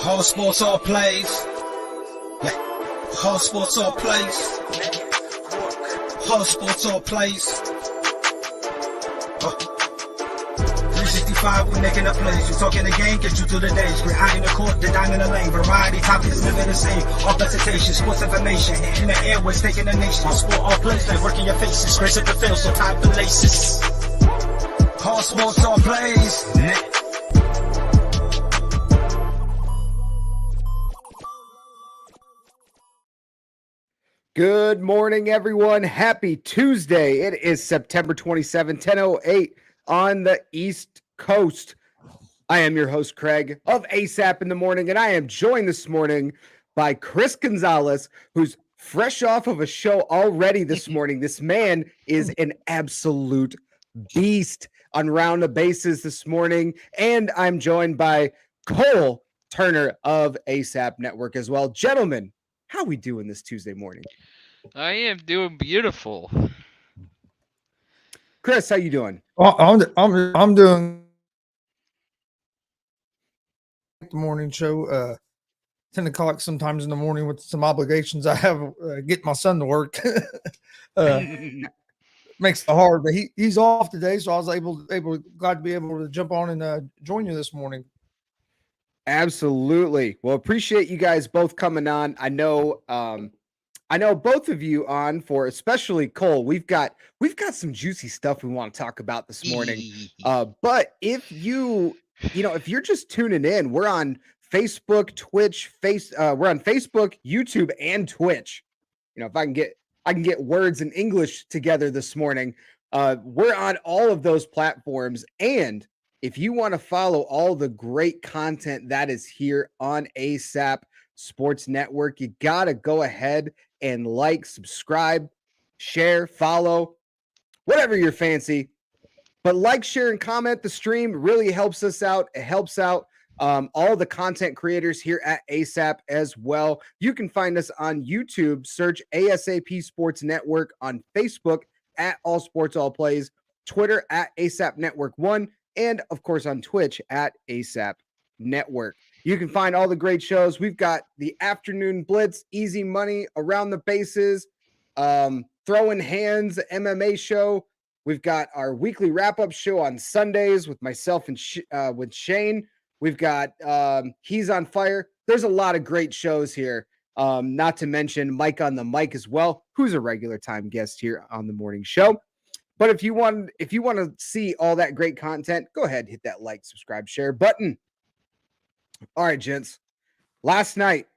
Whole sports all plays. Yeah. Whole sports all plays. Whole sports all plays. 365, we making a plays. You talking the game, get you through the days. We're high in the court, the dime in the lane. Variety topics living the same. All presentation, sports information. In the airways, taking the nation. All sport, all plays, like working your faces. Grace at the field, so tie the laces. Whole sports all plays. Good morning, everyone. Happy Tuesday. It is September 27, 10:08 on the East Coast. I am your host, Craig, of ASAP in the Morning, and I am joined this morning by Chris Gonzalez, who's fresh off of a show already this morning. This man is an absolute beast on Round the Bases this morning, and I'm joined by Cole Turner of ASAP Network as well. Gentlemen, how we doing this Tuesday morning? I am doing beautiful. Chris, how you doing? I'm doing the morning show. 10 o'clock sometimes in the morning with some obligations I have. Get my son to work. Makes it hard, but he's off today, so I was glad to be able to jump on and join you this morning. Absolutely. Well, appreciate you guys both coming on. I know both of you on for, especially Cole. We've got some juicy stuff we want to talk about this morning. But if you're just tuning in, we're on Facebook, Twitch, we're on Facebook, YouTube, and Twitch. You know, if I can get words in English together this morning. We're on all of those platforms, and if you want to follow all the great content that is here on ASAP Sports Network, you got to go ahead and like, subscribe, share, follow, whatever you're fancy. But like, share, and comment the stream really helps us out. It helps out all the content creators here at ASAP as well. You can find us on YouTube. Search ASAP Sports Network, on Facebook at All Sports All Plays, Twitter at ASAP Network 1, and of course on Twitch at ASAP Network. You can find all the great shows. We've got the Afternoon Blitz, Easy Money, Around the Bases, Throwing Hands, MMA show. We've got our weekly wrap-up show on Sundays with myself and with Shane. We've got He's on Fire. There's a lot of great shows here. Not to mention Mike on the Mic as well, who's a regular time guest here on the morning show. But if you want to see all that great content, go ahead, hit that like, subscribe, share button. All right, gents. Last night,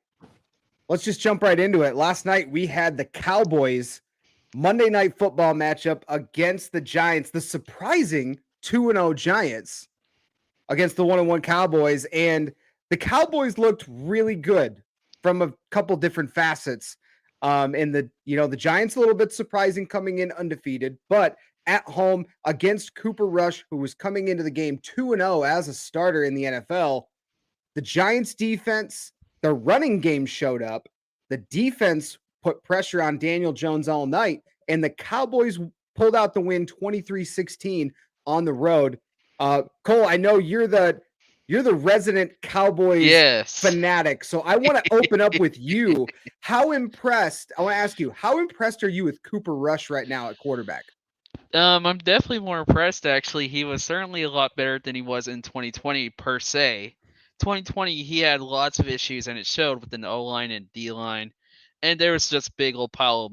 let's just jump right into it. Last night, we had the Cowboys Monday Night Football matchup against the Giants, the surprising 2-0 Giants against the 1-1 Cowboys. And the Cowboys looked really good from a couple different facets. And the Giants a little bit surprising coming in undefeated, but at home against Cooper Rush, who was coming into the game 2-0 as a starter in the NFL. The Giants defense, the running game showed up. The defense put pressure on Daniel Jones all night, and the Cowboys pulled out the win 23-16 on the road. Cole, I know you're the resident Cowboys fanatic, so I want to open up with you. I want to ask you, how impressed are you with Cooper Rush right now at quarterback? I'm definitely more impressed, actually. He was certainly a lot better than he was in 2020, per se. 2020, he had lots of issues, and it showed with the O-line and D-line. And there was just a big old pile of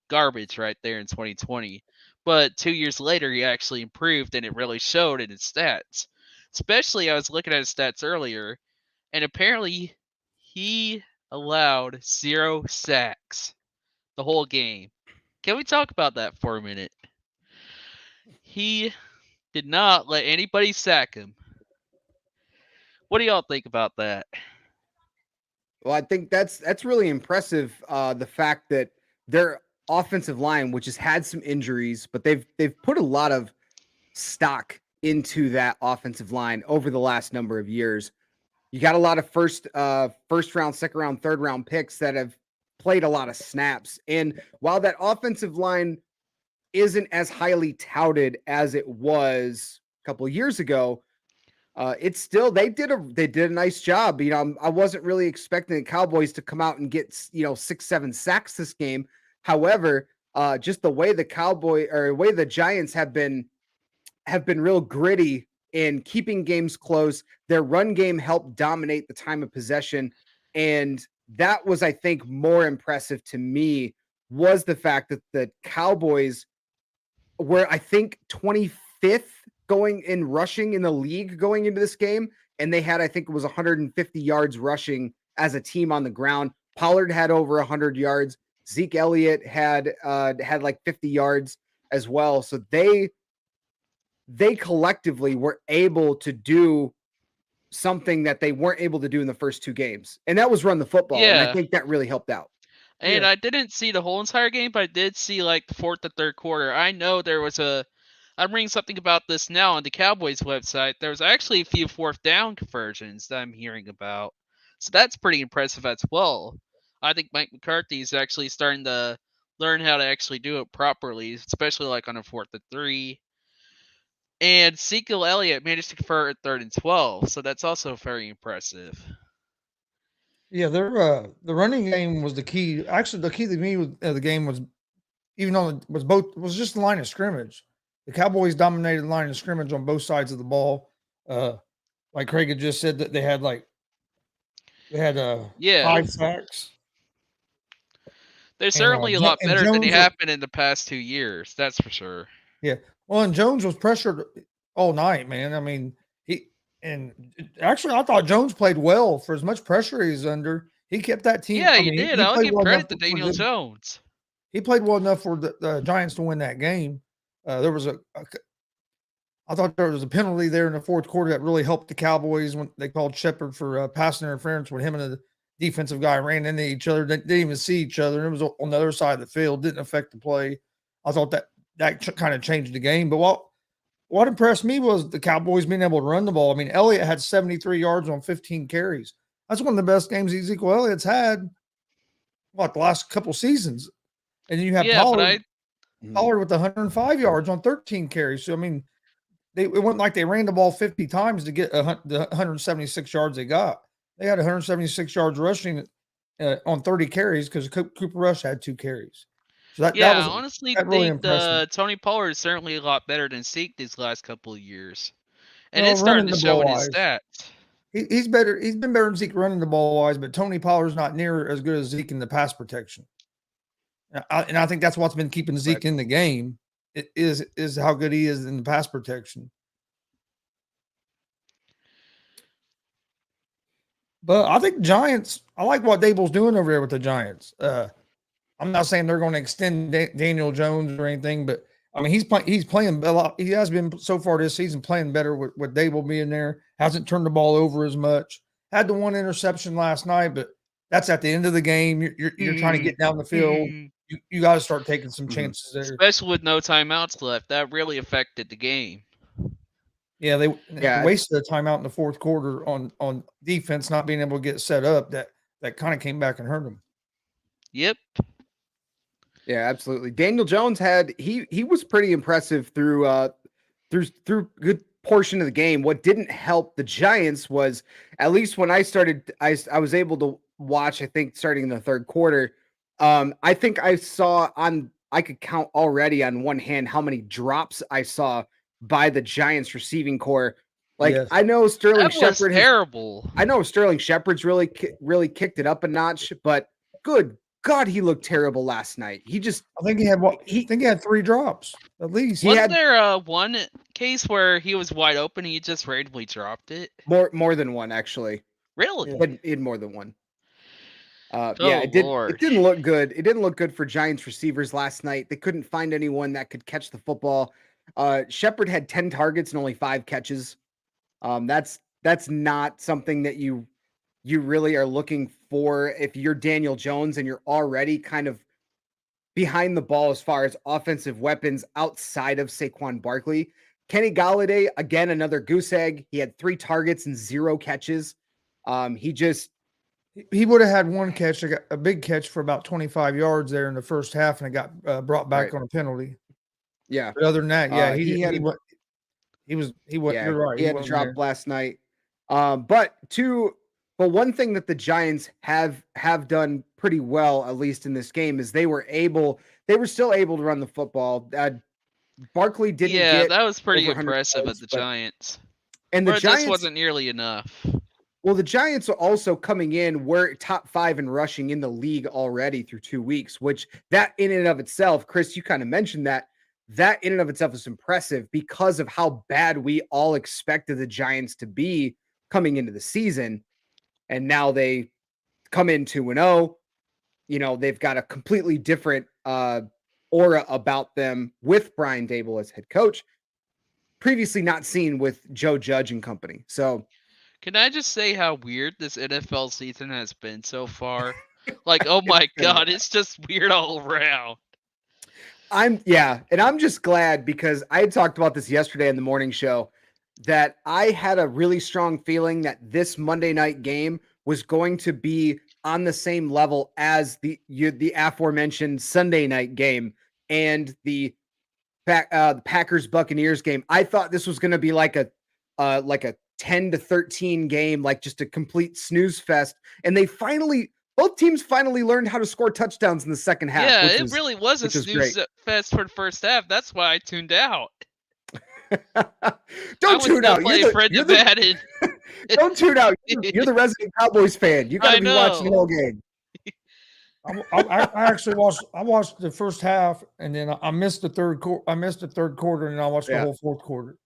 garbage right there in 2020. But 2 years later, he actually improved, and it really showed in his stats. Especially, I was looking at his stats earlier, and apparently he allowed 0 sacks the whole game. Can we talk about that for a minute? He did not let anybody sack him. What do y'all think about that? Well, I think that's really impressive. The fact that their offensive line, which has had some injuries, but they've put a lot of stock into that offensive line over the last number of years. You got a lot of first round, second round, third round picks that have played a lot of snaps. And while that offensive line isn't as highly touted as it was a couple of years ago, It's still they did a nice job. You know, I wasn't really expecting the Cowboys to come out and get 6-7 sacks this game. However, just the way the Giants have been real gritty in keeping games close. Their run game helped dominate the time of possession, and that was, I think, more impressive to me was the fact that the Cowboys were, I think, 25th going in rushing in the league going into this game, and they had, I think it was 150 yards rushing as a team on the ground. Pollard had over 100 yards. Zeke Elliott had like 50 yards as well. So they collectively were able to do something that they weren't able to do in the first two games, and that was run the football. And I think that really helped out. And I didn't see the whole entire game, but I did see like the fourth to third quarter. I know there was I'm reading something about this now on the Cowboys website. There was actually a few fourth down conversions that I'm hearing about. So that's pretty impressive as well. I think Mike McCarthy is actually starting to learn how to actually do it properly, especially like on a 4th and 3. And Ezekiel Elliott managed to convert at 3rd and 12, so that's also very impressive. Yeah, the running game was the key. Actually, the key to me with the game was, even though it was just the line of scrimmage. The Cowboys dominated the line of scrimmage on both sides of the ball. Like Craig had just said, that they had 5 sacks. They're certainly a lot better than they have been in the past 2 years. That's for sure. Yeah. Well, and Jones was pressured all night, man. I mean, I thought Jones played well for as much pressure he's under. He kept that team. Yeah, he did. I'll give credit to Daniel Jones. He played well enough for the Giants to win that game. There was I thought there was a penalty there in the fourth quarter that really helped the Cowboys when they called Shepard for passing interference when him and the defensive guy ran into each other. They didn't even see each other. It was on the other side of the field. Didn't affect the play. I thought that kind of changed the game. But what impressed me was the Cowboys being able to run the ball. I mean, Elliott had 73 yards on 15 carries. That's one of the best games Ezekiel Elliott's had, the last couple seasons. And then you have Pollard with 105 yards on 13 carries. So, I mean, it wasn't like they ran the ball 50 times to get the 176 yards they got. They had 176 yards rushing on 30 carries because Cooper Rush had 2 carries. So I honestly think Tony Pollard is certainly a lot better than Zeke these last couple of years. And it's starting to show in his stats. He's better. He's been better than Zeke running the ball wise, but Tony Pollard's not near as good as Zeke in the pass protection. And I think that's what's been keeping Zeke in the game. It is how good he is in the pass protection. But I think Giants, I like what Dable's doing over there with the Giants. I'm not saying they're going to extend Daniel Jones or anything, but I mean, he's playing a lot. He has been so far this season playing better with Dable being there. Hasn't turned the ball over as much. Had the one interception last night, but that's at the end of the game. You're trying to get down the field. You got to start taking some chances there, especially with no timeouts left. That really affected the game. Yeah, they wasted a timeout in the fourth quarter on defense not being able to get set up. That kind of came back and hurt them. Yep. Yeah, absolutely. Daniel Jones he was pretty impressive through good portion of the game. What didn't help the Giants was, at least when I started, I was able to watch, I think starting in the third quarter. I think I could count already on one hand how many drops I saw by the Giants receiving core. I know Sterling Shepard terrible. I know Sterling Shepard's really kicked it up a notch, but good God, he looked terrible last night. I think he had 3 drops at least. Wasn't there one case where he was wide open and he just randomly dropped it? More than one, actually. Really? He had more than one. It didn't look good. It didn't look good for Giants receivers last night. They couldn't find anyone that could catch the football. Shepard had 10 targets and only 5 catches. That's not something that you really are looking for if you're Daniel Jones and you're already kind of behind the ball as far as offensive weapons outside of Saquon Barkley. Kenny Golladay, again, another goose egg. He had 3 targets and 0 catches. He would have had 1 catch, a big catch for about 25 yards there in the first half, and it got brought back on a penalty. Yeah. But other than that, He went. You're right. He had to drop last night. But one thing that the Giants have done pretty well, at least in this game, is they were still able to run the football. Barkley didn't get that was pretty over 100 impressive yards, of the Giants. and the But Giants just wasn't nearly enough. Well, the Giants are also coming in. We're top 5 in rushing in the league already through 2 weeks, which that in and of itself, Chris, you kind of mentioned that in and of itself is impressive because of how bad we all expected the Giants to be coming into the season. And now they come in 2-0. You know, they've got a completely different aura about them with Brian Dable as head coach, previously not seen with Joe Judge and company. So, can I just say how weird this NFL season has been so far? Like, oh my God, it's just weird all around. And I'm just glad because I had talked about this yesterday in the morning show that I had a really strong feeling that this Monday night game was going to be on the same level as the aforementioned Sunday night game and the Packers Buccaneers game. I thought this was going to be like a 10-13 game, like just a complete snooze fest. And both teams finally learned how to score touchdowns in the second half. Yeah, it really was a snooze fest for the first half. That's why I tuned out. Don't tune out. Don't tune out. You're the resident Cowboys fan. You got to be watching the whole game. I actually watched the first half, and then I missed the third quarter. And I watched the whole fourth quarter.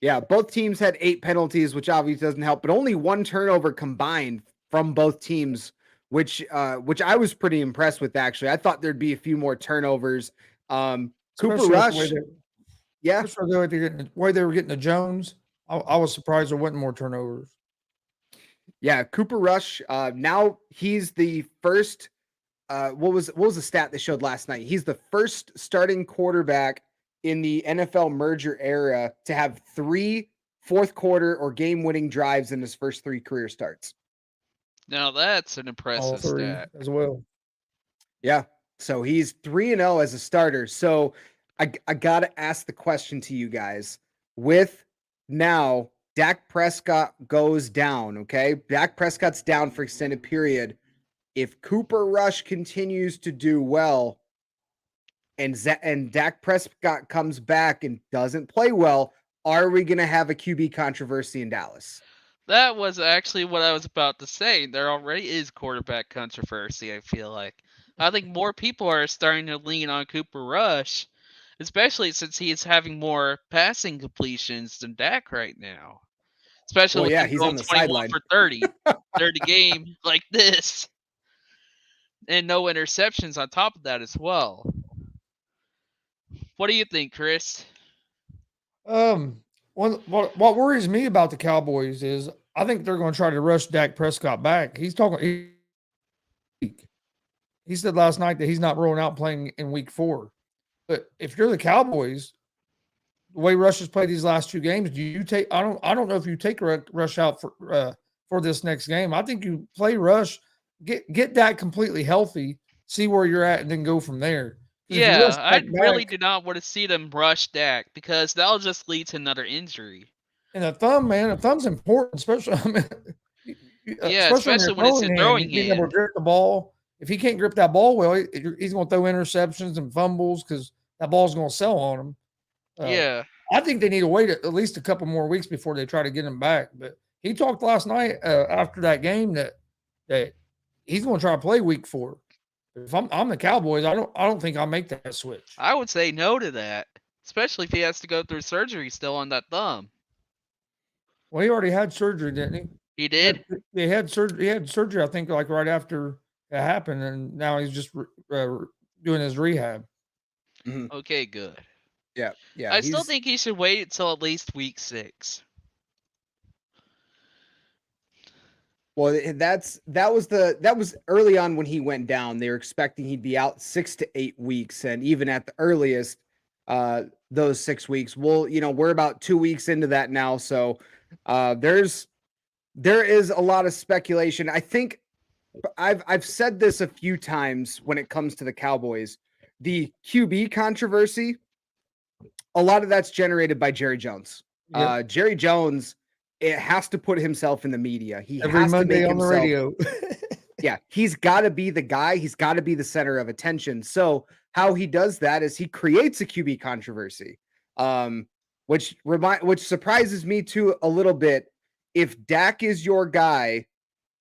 Yeah, both teams had 8 penalties, which obviously doesn't help, but only 1 turnover combined from both teams, which I was pretty impressed with, actually. I thought there'd be a few more turnovers. Cooper Rush. The way they were getting the Jones, I was surprised there wasn't more turnovers. Yeah, Cooper Rush. Now he's the first. What was the stat they showed last night? He's the first starting quarterback in the NFL merger era to have 3 fourth quarter or game-winning drives in his first 3 career starts. Now that's an impressive stat as well. Yeah, so he's 3-0 as a starter. So I got to ask the question to you guys. With now Dak Prescott goes down, okay? Dak Prescott's down for extended period. If Cooper Rush continues to do well and Dak Prescott comes back and doesn't play well, are we going to have a QB controversy in Dallas? That was actually what I was about to say. There already is quarterback controversy, I feel like. I think more people are starting to lean on Cooper Rush, especially since he is having more passing completions than Dak right now. Especially with him he's going on the 21 sideline for 30 game like this. And no interceptions on top of that as well. What do you think, Chris? What worries me about the Cowboys is I think they're going to try to rush Dak Prescott back. He said last night that he's not rolling out playing in week 4. But if you're the Cowboys, the way Rush has played these last 2 games, do you take? I don't know if you take Rush out for this next game. I think you play Rush, get Dak completely healthy, see where you're at, and then go from there. Yeah, I really do not want to see them rush Dak because that'll just lead to another injury. And a thumb's important, especially. Especially when it's in throwing hand. Being able to grip the ball. If he can't grip that ball well, he's going to throw interceptions and fumbles because that ball's going to sell on him. I think they need to wait at least a couple more weeks before they try to get him back. But he talked last night after that game that he's going to try to play week 4. If I'm the Cowboys, I don't think I'll make that switch. I would say no to that, especially if he has to go through surgery still on that thumb. Well, he already had surgery, didn't he? He did. He had surgery. I think like right after it happened, and now he's just doing his rehab. Mm-hmm. Okay, good. Yeah. I still think he should wait until at least week 6. Well, that was early on when he went down. They were expecting he'd be out 6 to 8 weeks, and even at the earliest, those 6 weeks. Well, we're about 2 weeks into that now, so there is a lot of speculation. I think I've said this a few times when it comes to the Cowboys. The QB controversy, a lot of that's generated by Jerry Jones. Yep. Jerry Jones, it has to put himself in the media. He Every has to Monday make on the himself. radio. Yeah, he's got to be the guy. He's got to be the center of attention. So how he does that is he creates a QB controversy, which surprises me too a little bit. If Dak is your guy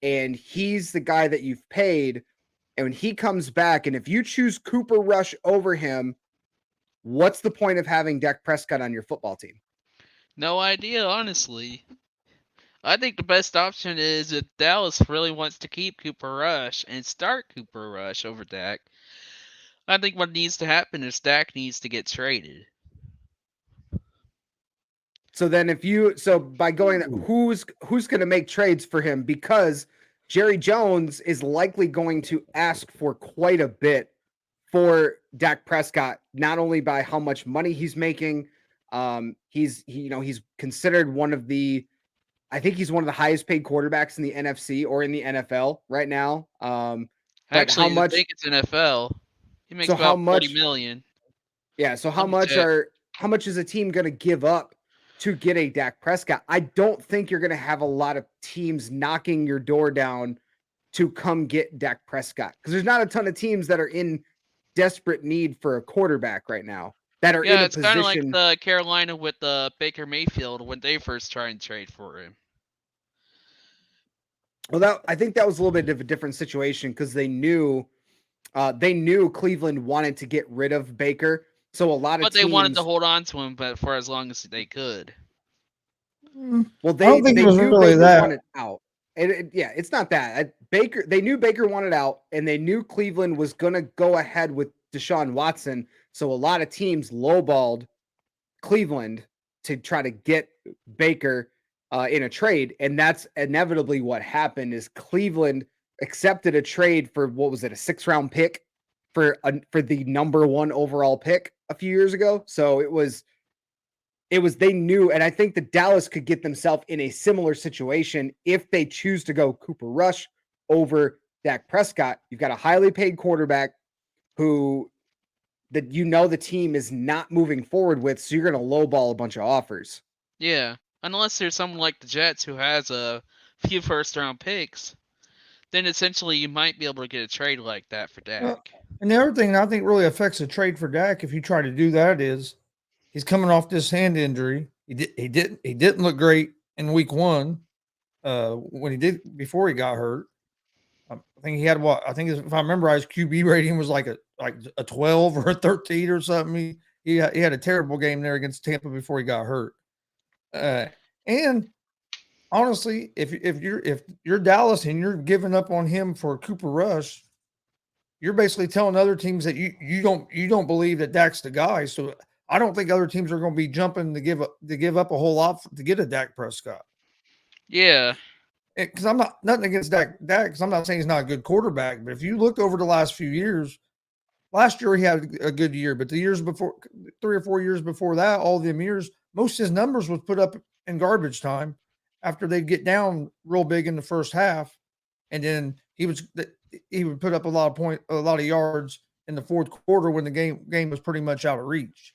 and he's the guy that you've paid, and when he comes back, and if you choose Cooper Rush over him, what's the point of having Dak Prescott on your football team? No idea, honestly. I think the best option is if Dallas really wants to keep Cooper Rush and start Cooper Rush over Dak. I think what needs to happen is Dak needs to get traded. So then by going who's going to make trades for him, because Jerry Jones is likely going to ask for quite a bit for Dak Prescott, not only by how much money he's making, he's considered one of the highest paid quarterbacks in the NFC or in the NFL right now. But Actually, how much? I think it's NFL. He makes So how about much? 40 million. Yeah. So how much is a team going to give up to get a Dak Prescott? I don't think you're going to have a lot of teams knocking your door down to come get Dak Prescott, because there's not a ton of teams that are in desperate need for a quarterback right now that are in a it's kind of like position. the Carolina with Baker Mayfield when they first tried and trade for him. Well, I think that was a little bit of a different situation because they knew Cleveland wanted to get rid of Baker, so a lot of But teams, they wanted to hold on to him, but for as long as they could. Well, I don't think they it was knew really Baker that. wanted out. It's not that. They knew Baker wanted out, and they knew Cleveland was going to go ahead with Deshaun Watson. So a lot of teams lowballed Cleveland to try to get Baker in a trade, and that's inevitably what happened. Is Cleveland accepted a trade for, what was it, a 6th-round pick for the number 1 overall pick a few years ago? So it was they knew, and I think that Dallas could get themselves in a similar situation if they choose to go Cooper Rush over Dak Prescott. You've got a highly paid quarterback who the team is not moving forward with, so you're going to lowball a bunch of offers. Yeah, unless there's someone like the Jets who has a few first-round picks, then essentially you might be able to get a trade like that for Dak. And the other thing that I think really affects a trade for Dak, if you try to do that, is he's coming off this hand injury. He didn't look great in week 1 when he did before he got hurt. I think he had what? I think if I remember, his QB rating was like a 12 or a 13 or something. He had a terrible game there against Tampa before he got hurt. And honestly, if you're Dallas and you're giving up on him for Cooper Rush, you're basically telling other teams that you don't believe that Dak's the guy. So I don't think other teams are going to be jumping to give up a whole lot to get a Dak Prescott. Yeah. Because I'm not nothing against Dak, because I'm not saying he's not a good quarterback, but if you look over the last few years, last year he had a good year, but the years before, 3 or 4 years before that, all them years, most of his numbers was put up in garbage time after they'd get down real big in the first half, and then he would put up a lot of yards in the fourth quarter when the game was pretty much out of reach.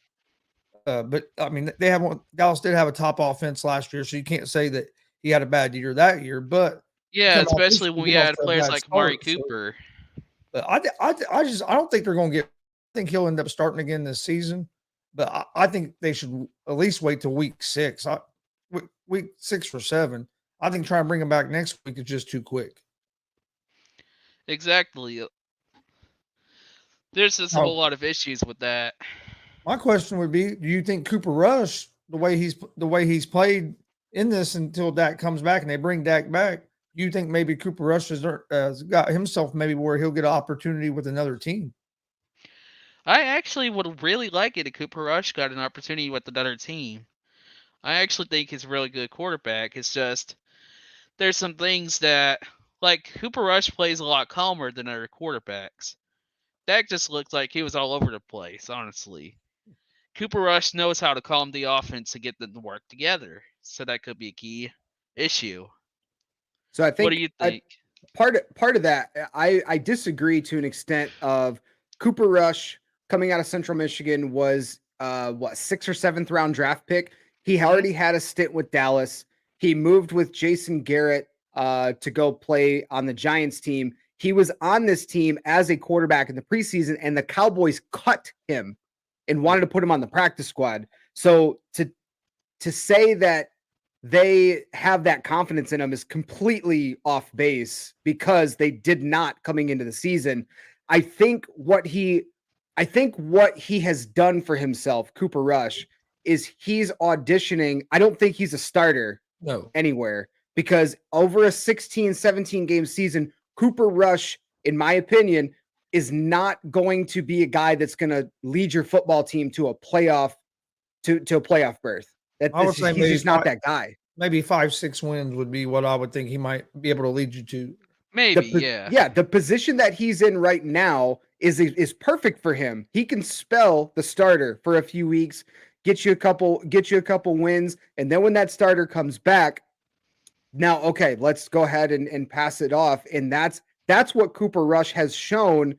But I mean, Dallas did have a top offense last year, so you can't say that he had a bad year that year. But yeah, especially when we had players like Amari Cooper. But I don't think they're going to get. I think he'll end up starting again this season, but I think they should at least wait till week 6. Week 6 or 7. I think trying to bring him back next week is just too quick. Exactly. There's just a whole lot of issues with that. My question would be: do you think Cooper Rush, the way he's played in this until Dak comes back and they bring Dak back, do you think maybe Cooper Rush has got himself maybe where he'll get an opportunity with another team? I actually would really like it if Cooper Rush got an opportunity with another team. I actually think he's a really good quarterback. It's just there's some things that, like, Cooper Rush plays a lot calmer than other quarterbacks. Dak just looked like he was all over the place, honestly. Cooper Rush knows how to calm the offense to get them to work together, so that could be a key issue. So I think, what do you think? Part of that, I disagree to an extent. Of Cooper Rush coming out of Central Michigan was 6th or 7th round draft pick. He already had a stint with Dallas. He moved with Jason Garrett to go play on the Giants team. He was on this team as a quarterback in the preseason, and the Cowboys cut him and wanted to put him on the practice squad. So to say that they have that confidence in him is completely off base because they did not coming into the season. I think what he has done for himself, Cooper Rush, is he's auditioning. I don't think he's a starter anywhere because over a 16, 17 game season, Cooper Rush, in my opinion, is not going to be a guy that's going to lead your football team to a playoff berth. He's just not that guy. Maybe 5-6 wins would be what I would think he might be able to lead you to. Maybe, yeah. The position that he's in right now is perfect for him. He can spell the starter for a few weeks, get you a couple wins, and then when that starter comes back, now okay, let's go ahead and pass it off. And that's what Cooper Rush has shown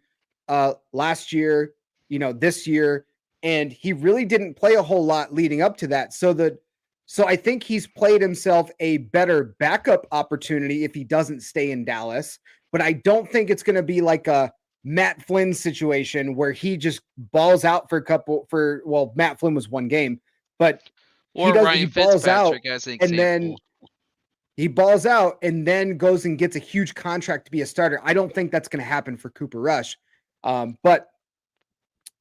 last year, this year, and he really didn't play a whole lot leading up to that. So I think he's played himself a better backup opportunity if he doesn't stay in Dallas, but I don't think it's going to be like a Matt Flynn situation where he just balls out Matt Flynn was one game, but he balls out and then he balls out and then goes and gets a huge contract to be a starter. I don't think that's going to happen for Cooper Rush. But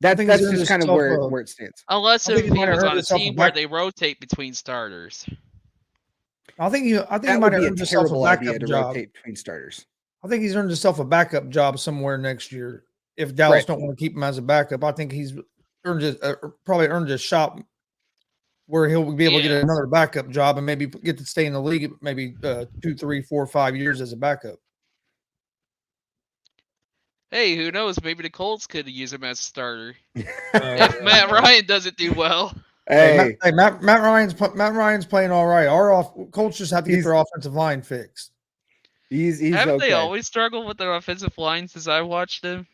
that's just kind of where it stands. Unless if he was on a team where they rotate between starters. I think he might have earned himself a backup job. Rotate between starters. I think he's earned himself a backup job somewhere next year. If Dallas don't want to keep him as a backup, I think he's probably earned a shot where he'll be able to get another backup job and maybe get to stay in the league maybe 2, 3, 4, 5 years as a backup. Hey, who knows? Maybe the Colts could use him as a starter if Matt Ryan doesn't do well. Hey, Matt Ryan's playing all right. Colts just have to get their offensive line fixed. Haven't they always struggled with their offensive line since I watched them?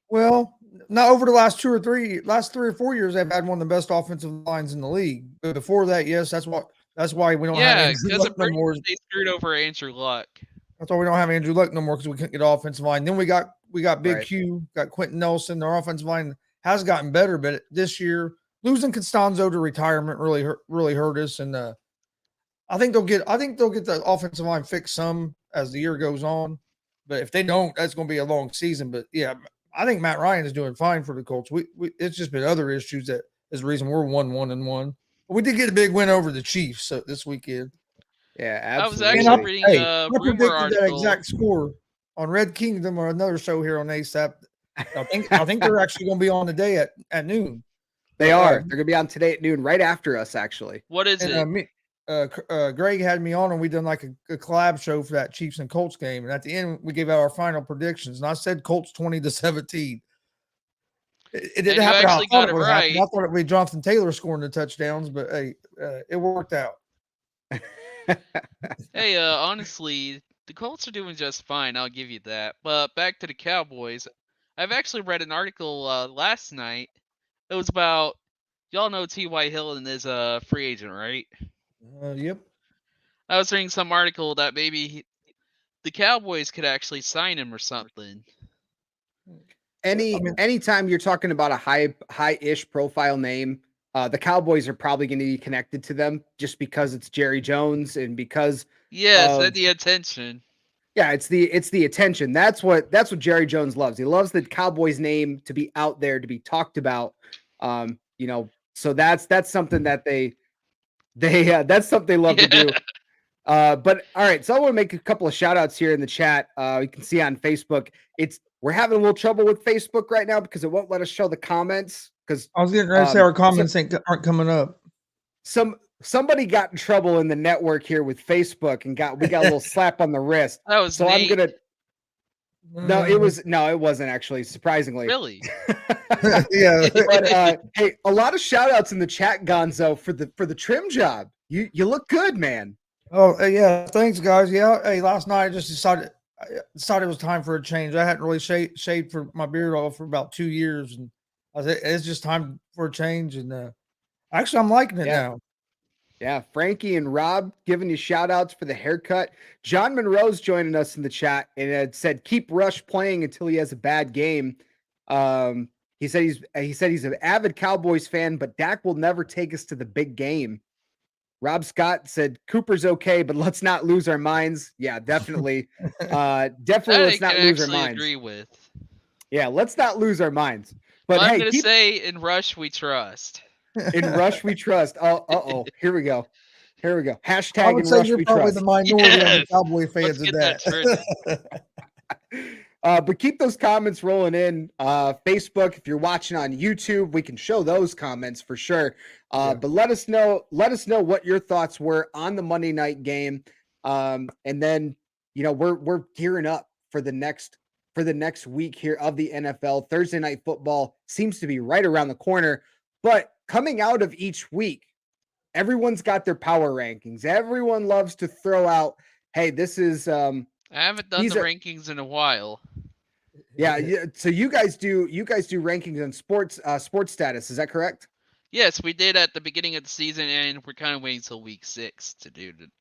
Well, not over the last 3 or 4 years. They've had one of the best offensive lines in the league. But before that, yes, that's why we don't have Andrew Luck no more. They screwed over Andrew Luck. That's why we don't have Andrew Luck no more because we couldn't get offensive line. Then we got Big Q, got Quentin Nelson. Their offensive line has gotten better, but this year losing Costanzo to retirement really hurt us. And I think they'll get the offensive line fixed some as the year goes on. But if they don't, that's going to be a long season. But yeah, I think Matt Ryan is doing fine for the Colts. It's just been other issues that is the reason we're 1-1-1. But we did get a big win over the Chiefs this weekend. Yeah, absolutely. I was actually reading a rumor article. That exact score on Red Kingdom or another show here on ASAP. I think they're actually going to be on today at noon. They are. They're going to be on today at noon, right after us, actually. What is it? Greg had me on, and we done like a collab show for that Chiefs and Colts game. And at the end, we gave out our final predictions. And I said Colts 20-17. It didn't happen how I thought it would happen. I thought it would be Jonathan Taylor scoring the touchdowns, but hey, it worked out. Hey, honestly, the Colts are doing just fine. I'll give you that. But back to the Cowboys. I've actually read an article last night. It was about, y'all know T.Y. Hilton is a free agent, right? Yep. I was reading some article that maybe the Cowboys could actually sign him or something. Anytime you're talking about a high-ish profile name, the Cowboys are probably going to be connected to them just because it's Jerry Jones and because and the attention. Yeah, it's the attention. That's what Jerry Jones loves. He loves the Cowboys name to be out there, to be talked about. So that's something that that's something they love to do. But all right, so I want to make a couple of shout outs here in the chat. You can see on Facebook, we're having a little trouble with Facebook right now because it won't let us show the comments. Because I was going to say our comments aren't coming up. Somebody got in trouble in the network here with Facebook and we got a little slap on the wrist. That was so Nate. I'm gonna. No, it wasn't actually, surprisingly. Really? Yeah. But, hey, a lot of shout outs in the chat, Gonzo, for the trim job. You look good, man. Oh yeah, thanks guys. Yeah, hey, last night I just decided it was time for a change. I hadn't really shaved for my beard off for about 2 years, and It's just time for a change, and actually, I'm liking it now. Yeah, Frankie and Rob giving you shout outs for the haircut. John Monroe's joining us in the chat and it said, keep Rush playing until he has a bad game. He said he's an avid Cowboys fan, but Dak will never take us to the big game. Rob Scott said, Cooper's okay, but let's not lose our minds. Yeah, definitely. Definitely let's not lose our minds. Agree with. Yeah, let's not lose our minds. But I'm gonna say in Rush we trust. In Rush we trust. Oh, here we go. Here we go. Hashtag I would in say Rush you're we probably trust. the minority of the Cowboy fans of that. But keep those comments rolling in. Facebook, if you're watching on YouTube, we can show those comments for sure. But let us know what your thoughts were on the Monday night game. And then, we're gearing up for the next week here of the NFL. Thursday night football seems to be right around the corner. But coming out of each week, everyone's got their power rankings. Everyone loves to throw out, hey, this is I haven't done the rankings in a while. Yeah. So you guys do rankings on sports status, is that correct? Yes, we did at the beginning of the season, and we're kind of waiting till week 6 to do it.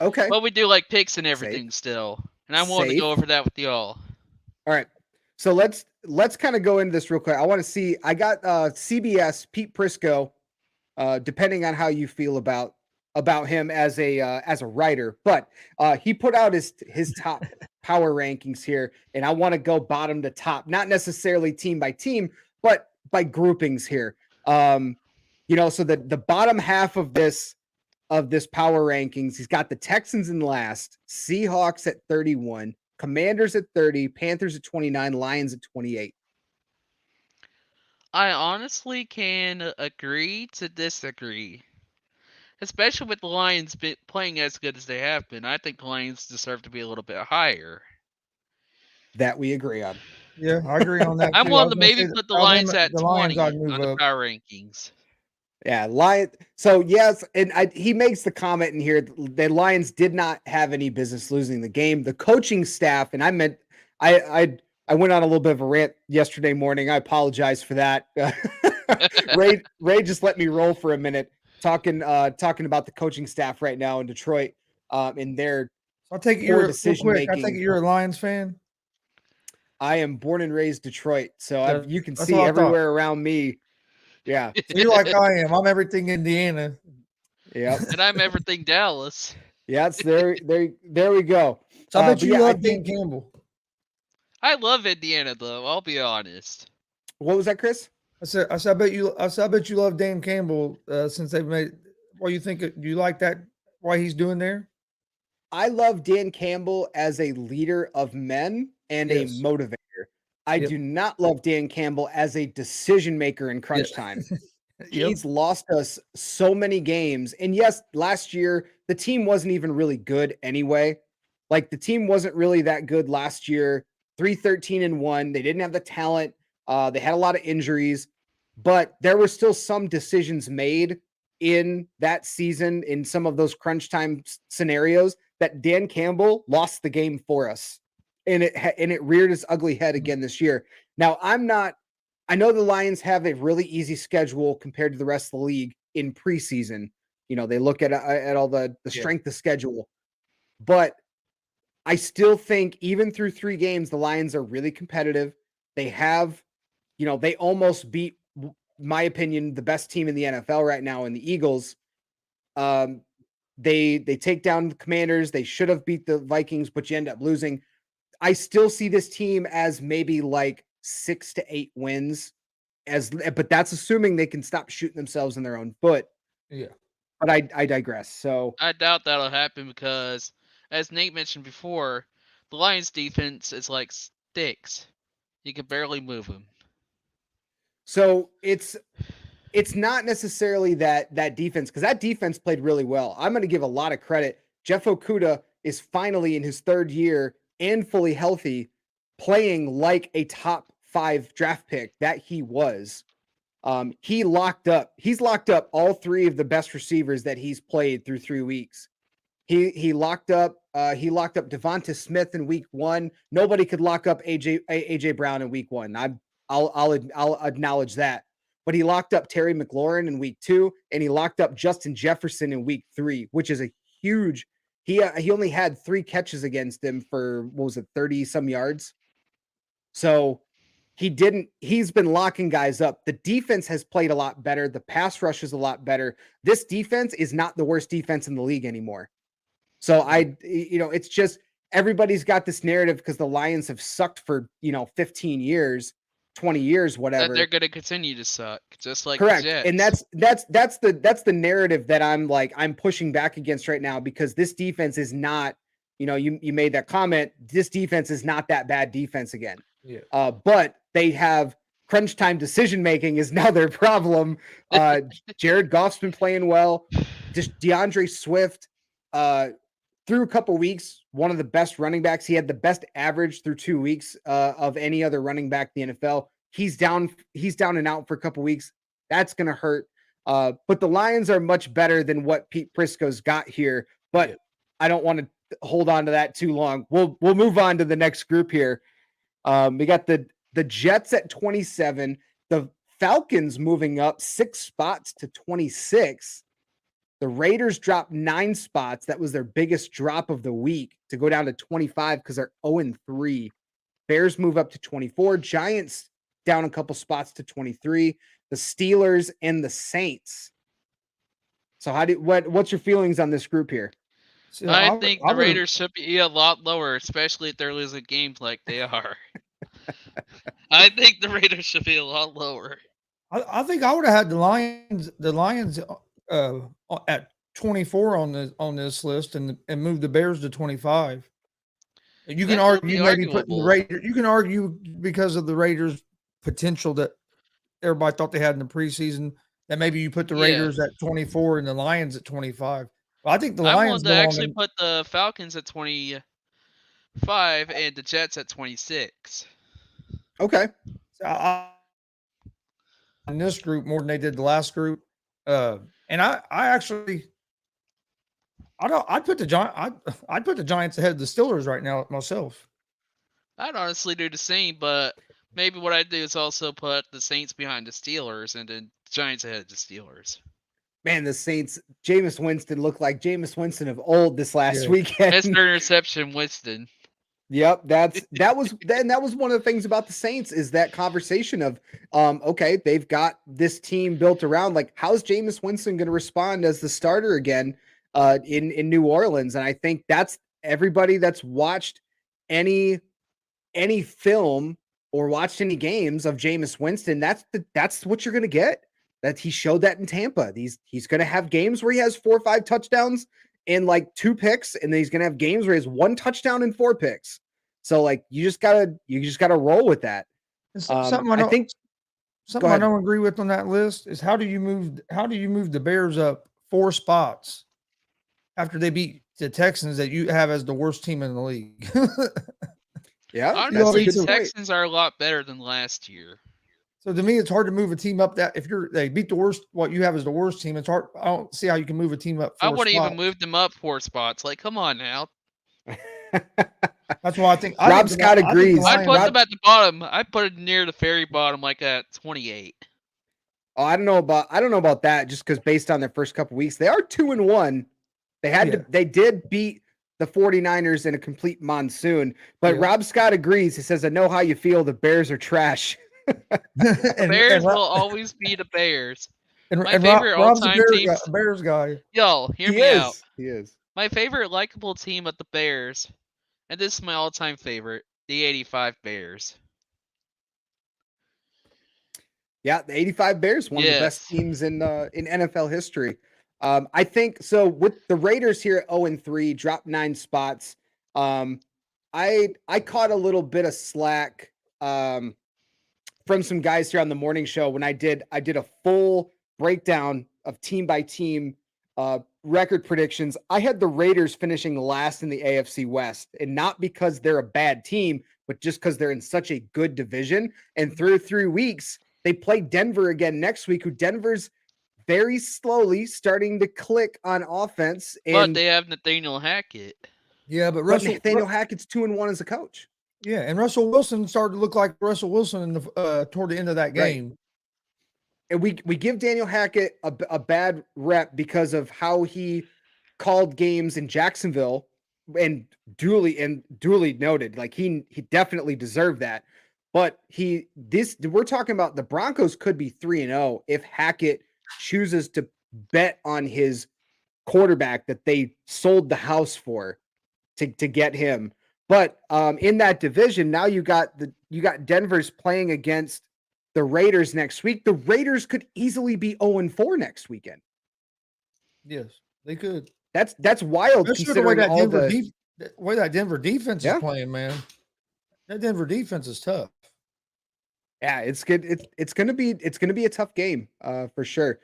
Okay. But we do like picks and everything still. And I'm willing to go over that with y'all. All right. So let's kind of go into this real quick. I want to see. I got CBS Pete Prisco. Depending on how you feel about him as a writer, but he put out his top power rankings here, and I want to go bottom to top, not necessarily team by team, but by groupings here. So the bottom half of this power rankings, he's got the Texans in last, Seahawks at 31, Commanders at 30, Panthers at 29, Lions at 28. I honestly can agree to disagree. Especially with the Lions playing as good as they have been. I think the Lions deserve to be a little bit higher. That we agree on. Yeah, I agree on that. I'm willing to maybe put the Lions at 20 on the power rankings. Yeah, Lions. So yes, and he makes the comment in here. The Lions did not have any business losing the game. The coaching staff, and I went on a little bit of a rant yesterday morning. I apologize for that. Ray just let me roll for a minute talking about the coaching staff right now in Detroit. In their I'll take your decision making. I take it you're a Lions fan. I am born and raised Detroit, so you can see everywhere around me. Yeah. So you're like I am. I'm everything Indiana. Yeah. And I'm everything Dallas. Yeah, it's there we go. So I bet you love Dan Campbell. I love Indiana though, I'll be honest. What was that, Chris? I said I bet you love Dan Campbell since they've made what you think do you like that why he's doing there? I love Dan Campbell as a leader of men and a motivator. I do not love Dan Campbell as a decision maker in crunch time. He's lost us so many games. And yes, last year, the team wasn't even really good anyway. Like the team wasn't really that good last year. 3-13-1. They didn't have the talent. They had a lot of injuries, but there were still some decisions made in that season in some of those crunch time scenarios that Dan Campbell lost the game for us. And it reared its ugly head again this year. Now, I know the Lions have a really easy schedule compared to the rest of the league in preseason. They look at all the strength of schedule. But I still think even through 3 games, the Lions are really competitive. They have, they almost beat, my opinion, the best team in the NFL right now in the Eagles. They take down the Commanders. They should have beat the Vikings, but you end up losing. I still see this team as maybe like 6 to 8 wins, but that's assuming they can stop shooting themselves in their own foot. Yeah. But I digress. So I doubt that'll happen because, as Nate mentioned before, the Lions defense is like sticks. You can barely move them. So it's not necessarily that defense, because that defense played really well. I'm going to give a lot of credit. Jeff Okudah is finally in his 3rd year and fully healthy, playing like a top 5 draft pick that he was. He's locked up all 3 of the best receivers that he's played through 3 weeks. He locked up Devonta Smith in week 1. Nobody could lock up AJ Brown in week 1. I'll acknowledge that. But he locked up Terry McLaurin in week 2, and he locked up Justin Jefferson in week 3, which is a huge. He only had 3 catches against him for, what was it, 30 some yards. So he's been locking guys up. The defense has played a lot better. The pass rush is a lot better. This defense is not the worst defense in the league anymore. So it's just everybody's got this narrative because the Lions have sucked for, 15 years, 20 years, whatever. That they're going to continue to suck, just like Correct. the Jets. And that's the narrative that I'm pushing back against right now, because this defense is not, you made that comment. This defense is not that bad defense again. Yeah. But they have crunch time decision making is now their problem. Jared Goff's been playing well. Just DeAndre Swift, through a couple weeks, one of the best running backs. He had the best average through 2 weeks of any other running back in the NFL. He's down and out for a couple weeks. That's going to hurt. But the Lions are much better than what Pete Prisco's got here. But I don't want to hold on to that too long. We'll move on to the next group here. We got the Jets at 27, the Falcons moving up 6 spots to 26. The Raiders dropped 9 spots. That was their biggest drop of the week, to go down to 25 because they're 0-3. Bears move up to 24. Giants down a couple spots to 23. The Steelers and the Saints. So what's your feelings on this group here? So I think the Raiders should be a lot lower, especially if they're losing games like they are. I think the Raiders should be a lot lower. I think I would have had the Lions at 24 on this list, and moved the Bears to 25. You can argue maybe putting the Raiders. You can argue because of the Raiders' potential that everybody thought they had in the preseason, that maybe you put the Raiders at 24 and the Lions at 25. Well, I think the Lions. I wanted to actually put the Falcons at 25 and the Jets at 26. Okay. In this group more than they did the last group, and I'd put the Giants ahead of the Steelers right now myself. I'd honestly do the same, but maybe what I'd do is also put the Saints behind the Steelers and then Giants ahead of the Steelers. Man, the Saints, Jameis Winston looked like Jameis Winston of old this last weekend. Mr. Interception Winston. Yep, that was one of the things about the Saints, is that conversation of okay, they've got this team built around, like, how's Jameis Winston going to respond as the starter again in New Orleans? And I think that's everybody that's watched any film or watched any games of Jameis Winston, that's what you're going to get. That he showed that in Tampa. He's going to have games where he has 4 or 5 touchdowns and like 2 picks, and then he's going to have games where he has 1 touchdown and 4 picks. So like you just gotta roll with that. Something I don't agree with on that list is how do you move the Bears up 4 spots after they beat the Texans that you have as the worst team in the league? Yeah, honestly, the Texans are a lot better than last year. So to me, it's hard to move a team up that if they beat the worst, what you have as the worst team. It's hard. I don't see how you can move a team up 4 spots. I wouldn't even move them up 4 spots. Like, come on now. That's why I think Rob Scott agrees. I put them at the bottom. I put it near the very bottom, like at 28. Oh, I don't know about that. Just because based on their first couple weeks, they are 2-1. They did beat the 49ers in a complete monsoon. But Rob Scott agrees. He says, "I know how you feel. The Bears are trash." Bears will always be the Bears. My favorite all-time team, Bears guy. Yo, hear me out. He is. My favorite likable team at the Bears, and this is my all-time favorite, the 85 Bears. Yeah, the 85 Bears, one of the best teams in NFL history. I think so. With the Raiders here at 0-3, dropped 9 spots. I caught a little bit of slack from some guys here on the morning show when I did a full breakdown of team by team record predictions. I had the Raiders finishing last in the AFC West, and not because they're a bad team, but just because they're in such a good division. And through 3 weeks, they play Denver again next week, who Denver's very slowly starting to click on offense. But they have Nathaniel Hackett. Yeah, but Nathaniel Hackett's 2-1 as a coach. Yeah, and Russell Wilson started to look like Russell Wilson in the toward the end of that game. Right. And we give Daniel Hackett a bad rep because of how he called games in Jacksonville, and duly noted, like he definitely deserved that. But we're talking about the Broncos could be 3-0 if Hackett chooses to bet on his quarterback that they sold the house for to get him. But in that division, now you got Denver's playing against the Raiders next week. The Raiders could easily be 0-4 next weekend. Yes, they could. That's wild. Especially considering the way that Denver defense is playing, man. That Denver defense is tough. Yeah, it's good. It's gonna be a tough game, for sure.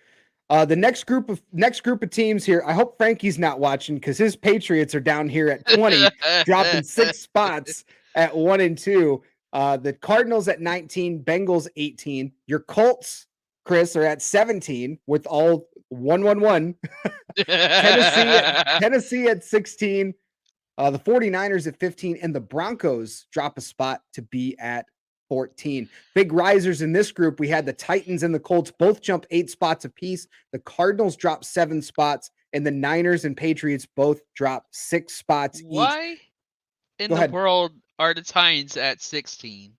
The next group of teams here. I hope Frankie's not watching because his Patriots are down here at 20, dropping 6 spots at 1 and 2. The Cardinals at 19, Bengals 18. Your Colts, Chris, are at 17 with all 1-1-1. Tennessee at 16. The 49ers at 15, and the Broncos drop a spot to be at 14. Big risers in this group. We had the Titans and the Colts both jump 8 spots apiece. The Cardinals dropped 7 spots, and the Niners and Patriots both dropped 6 spots each. Why in the world are the Titans at 16?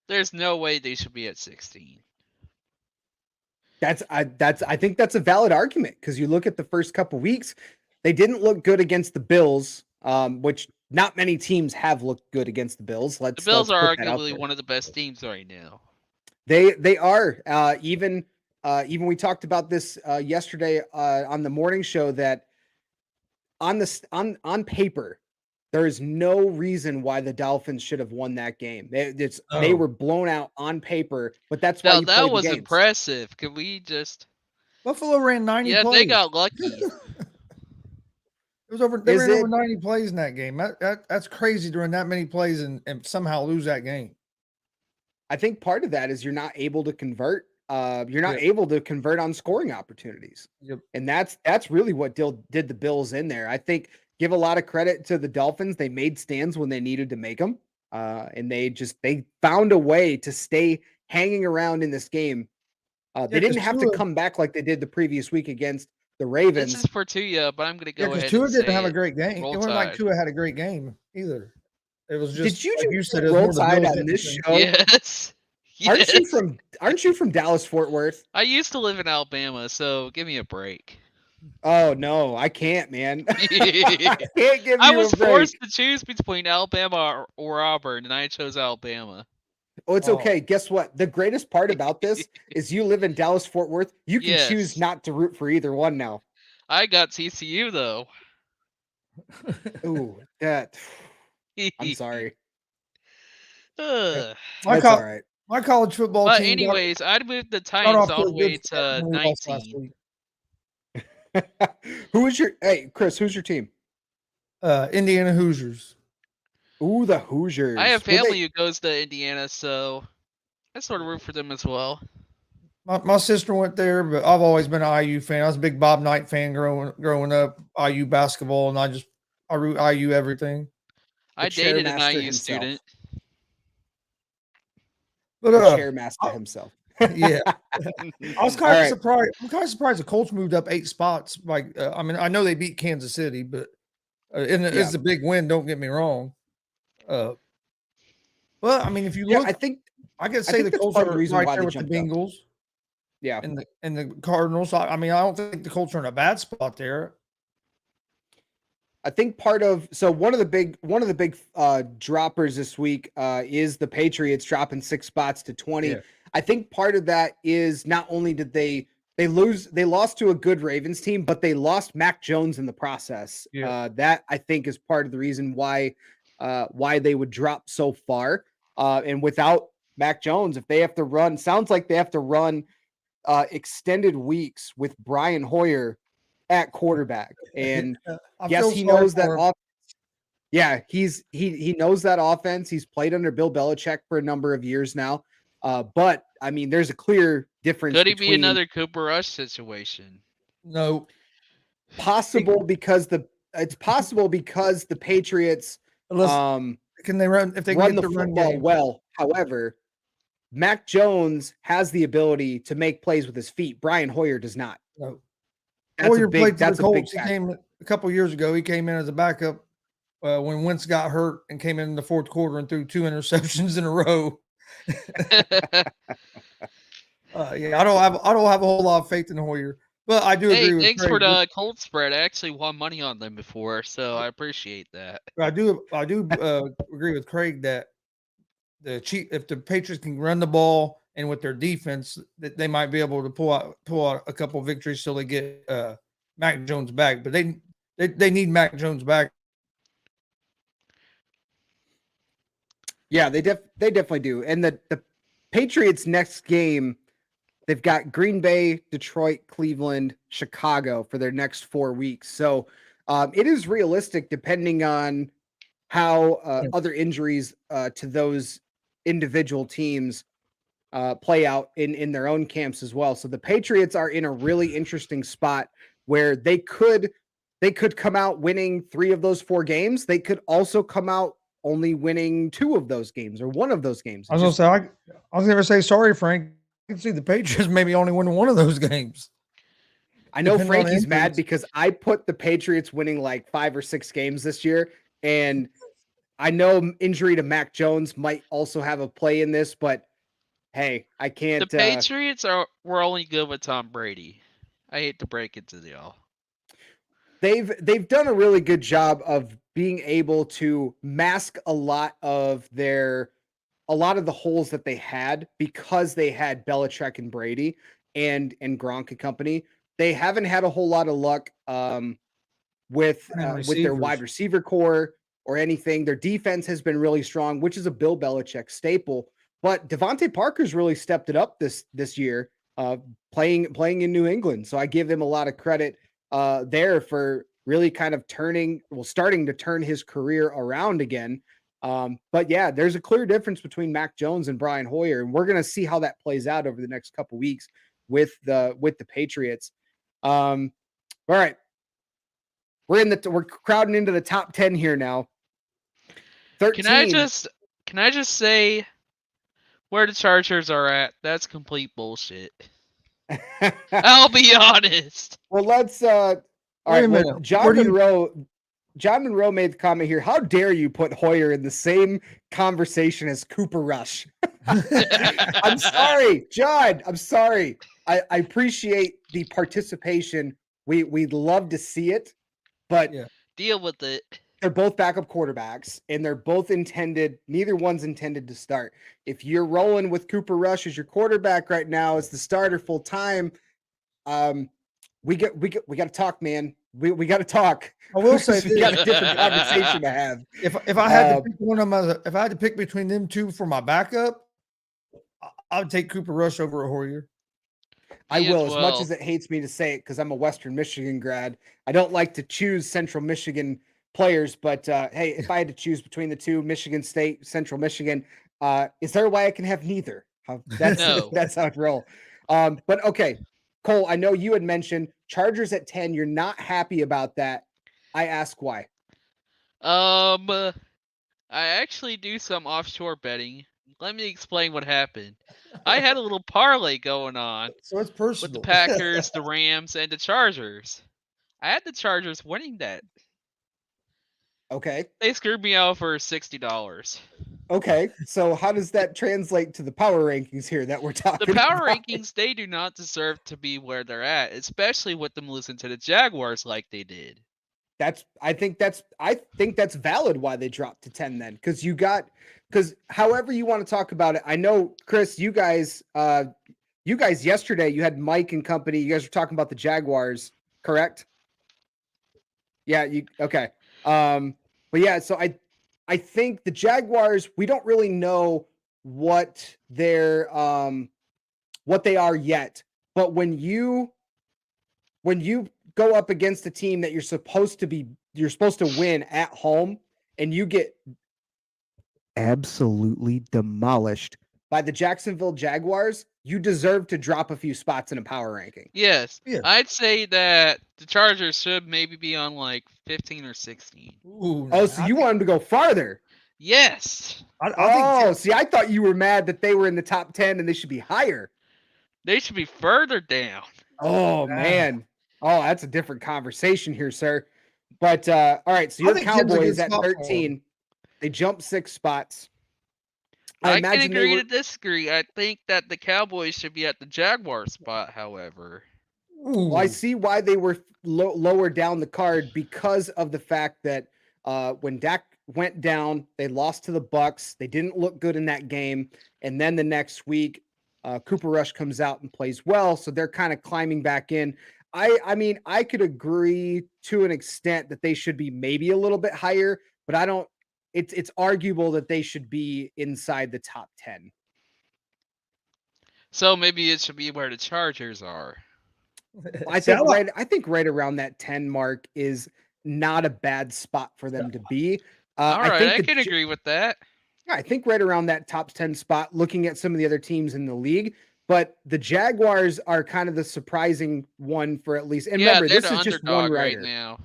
There's no way they should be at 16. I think that's a valid argument because you look at the first couple weeks, they didn't look good against the Bills, which not many teams have looked good against the Bills. The Bills are arguably one of the best teams right now. They are. Even we talked about this yesterday on the morning show that on paper, there is no reason why the Dolphins should have won that game. They were blown out on paper, but that's why that was impressive. Could we just Buffalo ran 90 plays. Yeah, they got lucky. They ran over 90 plays in that game. That's crazy to run that many plays and somehow lose that game. I think part of that is you're not able to convert. You're not able to convert on scoring opportunities. Yep. And that's really what did the Bills in there. I think give a lot of credit to the Dolphins. They made stands when they needed to make them. And they found a way to stay hanging around in this game. They didn't have to come back like they did the previous week against the Ravens. This is for Tua, but I'm going to go ahead. Tua didn't have a great game. It wasn't like Tua had a great game either. It was just. Did you like just you said, roll tide on this show? Yes. Aren't you from Dallas Fort Worth? I used to live in Alabama, so give me a break. Oh no, I can't, man. I can't give you I was a break. forced to choose between Alabama or Auburn, and I chose Alabama. Oh, it's okay. Guess what? The greatest part about this is you live in Dallas Fort Worth. You can choose not to root for either one now. I got TCU though. Ooh, that. I'm sorry. That's all right. My college football team. But anyways, I'd move the Titans all the way to 19. Chris, who's your team? Indiana Hoosiers. Ooh, the Hoosiers. I have family who goes to Indiana, so I sort of root for them as well. My sister went there, but I've always been an IU fan. I was a big Bob Knight fan growing up, IU basketball, and I root IU everything. I dated an IU student. But chairmaster himself. Yeah, I was kind of surprised. I'm kind of surprised the Colts moved up 8 spots. Like, I mean, I know they beat Kansas City, but it's a big win. Don't get me wrong. Well, I mean, if you look, I could say the Colts are right there with the Bengals. Yeah, and the Cardinals. I mean, I don't think the Colts are in a bad spot there. I think one of the big droppers this week is the Patriots dropping 6 spots to 20. Yeah. I think part of that is not only did they lost to a good Ravens team, but they lost Mac Jones in the process. Yeah. That I think is part of the reason why they would drop so far. And without Mac Jones, if they have to run, sounds like they have to run extended weeks with Brian Hoyer at quarterback. And yes, he knows that offense. Yeah, he knows that offense. He's played under Bill Belichick for a number of years now. But I mean, there's a clear difference. Could he be another Cooper Rush situation? No. Possible because the Patriots because can they run if they can run get the the run football game? well. However, Mac Jones has the ability to make plays with his feet. Brian Hoyer does not. No. That's Hoyer a played big. for the That's a big Colts. He factor. came a couple years ago. He came in as a backup when Wentz got hurt and came in the fourth quarter and threw 2 interceptions in a row. Yeah, I don't have a whole lot of faith in Hoyer, but I do agree Hey, with thanks Craig. for the Colt spread. I actually won money on them before, so I appreciate that. I do agree with Craig that if the Patriots can run the ball and with their defense, that they might be able to pull out a couple of victories till they get Mac Jones back. But they need Mac Jones back. Yeah, they definitely do. And the Patriots' next game, they've got Green Bay, Detroit, Cleveland, Chicago for their next 4 weeks. So it is realistic, depending on how other injuries to those individual teams play out in their own camps as well. So the Patriots are in a really interesting spot where they could come out winning 3 of those 4 games. They could also come out only winning 2 of those games or 1 of those games. I was going to say, sorry, Frank. I can see the Patriots maybe only winning 1 of those games. I know Frankie's mad because I put the Patriots winning like 5 or 6 games this year. And I know injury to Mac Jones might also have a play in this, but hey, I can't. The Patriots were only good with Tom Brady. I hate to break it to y'all. They've done a really good job of being able to mask a lot of the holes that they had because they had Belichick and Brady and Gronk and company. They haven't had a whole lot of luck with their wide receiver core or anything. Their defense has been really strong, which is a Bill Belichick staple. But Devontae Parker's really stepped it up this year, playing in New England. So I give him a lot of credit there for really kind of starting to turn his career around again. But yeah, there's a clear difference between Mac Jones and Brian Hoyer, and we're going to see how that plays out over the next couple weeks with the Patriots. All right, we're crowding into the top 10 here now. 13. Can I just say where the Chargers are at? That's complete bullshit. I'll be honest. Well, let's all right. Well, John Monroe made the comment here. How dare you put Hoyer in the same conversation as Cooper Rush? I'm sorry, John. I'm sorry. I appreciate the participation. We'd love to see it, but deal with it. They're both backup quarterbacks, and they're both neither one's intended to start. If you're rolling with Cooper Rush as your quarterback right now as the starter full time, we got to talk, man. We got to talk. I will say we got a different conversation to have. If I had to pick one of them, if I had to pick between them 2 for my backup, I would take Cooper Rush over a Hoyer. I will, as much as it hates me to say it, because I'm a Western Michigan grad. I don't like to choose Central Michigan players, but hey, if I had to choose between the 2, Michigan State, Central Michigan, is there a way I can have neither? That's how it roll. But okay, Cole, I know you had mentioned Chargers at 10. You're not happy about that. I ask why. I actually do some offshore betting. Let me explain what happened. I had a little parlay going on. So it's personal. With the Packers, the Rams, and the Chargers. I had the Chargers winning that. Okay. They screwed me out for $60. Okay. So how does that translate to the power rankings here that we're talking about? The power about? rankings, they do not deserve to be where they're at, especially with them losing to the Jaguars like they did. I think that's valid why they dropped to 10 then. Because however you want to talk about it, I know, Chris, you guys yesterday, you had Mike and company, you guys were talking about the Jaguars, correct? Yeah, okay. But yeah, so I think the Jaguars, we don't really know what they are yet. But when you go up against a team that you're supposed to win at home, and you get absolutely demolished by the Jacksonville Jaguars, you deserve to drop a few spots in a power ranking. Yes. Yeah. I'd say that the Chargers should maybe be on like 15 or 16. Ooh, so you want them to go farther? Yes. I think See, I thought you were mad that they were in the top 10 and they should be higher. They should be further down. Oh, man. Oh, that's a different conversation here, sir. But all right, so I your think 10's a good Cowboys at spot for 'em. 13, they jumped 6 spots. I I can imagine they agree were. to disagree. I think that the Cowboys should be at the Jaguar spot, however. Well, I Ooh. see why they were lower down the card because of the fact that when Dak went down, they lost to the Bucks. They didn't look good in that game, and then the next week, Cooper Rush comes out and plays well, so they're kind of climbing back in. I mean, I could agree to an extent that they should be maybe a little bit higher, but I don't. It's arguable that they should be inside the top 10. So maybe it should be where the Chargers are. I See, think right around that 10 mark is not a bad spot for them to be. All I right, think I can agree with that. I think right around that top 10 spot, looking at some of the other teams in the league. But the Jaguars are kind of the surprising one for at least. And Yeah, remember, they're this the is just one underdog right writer. now.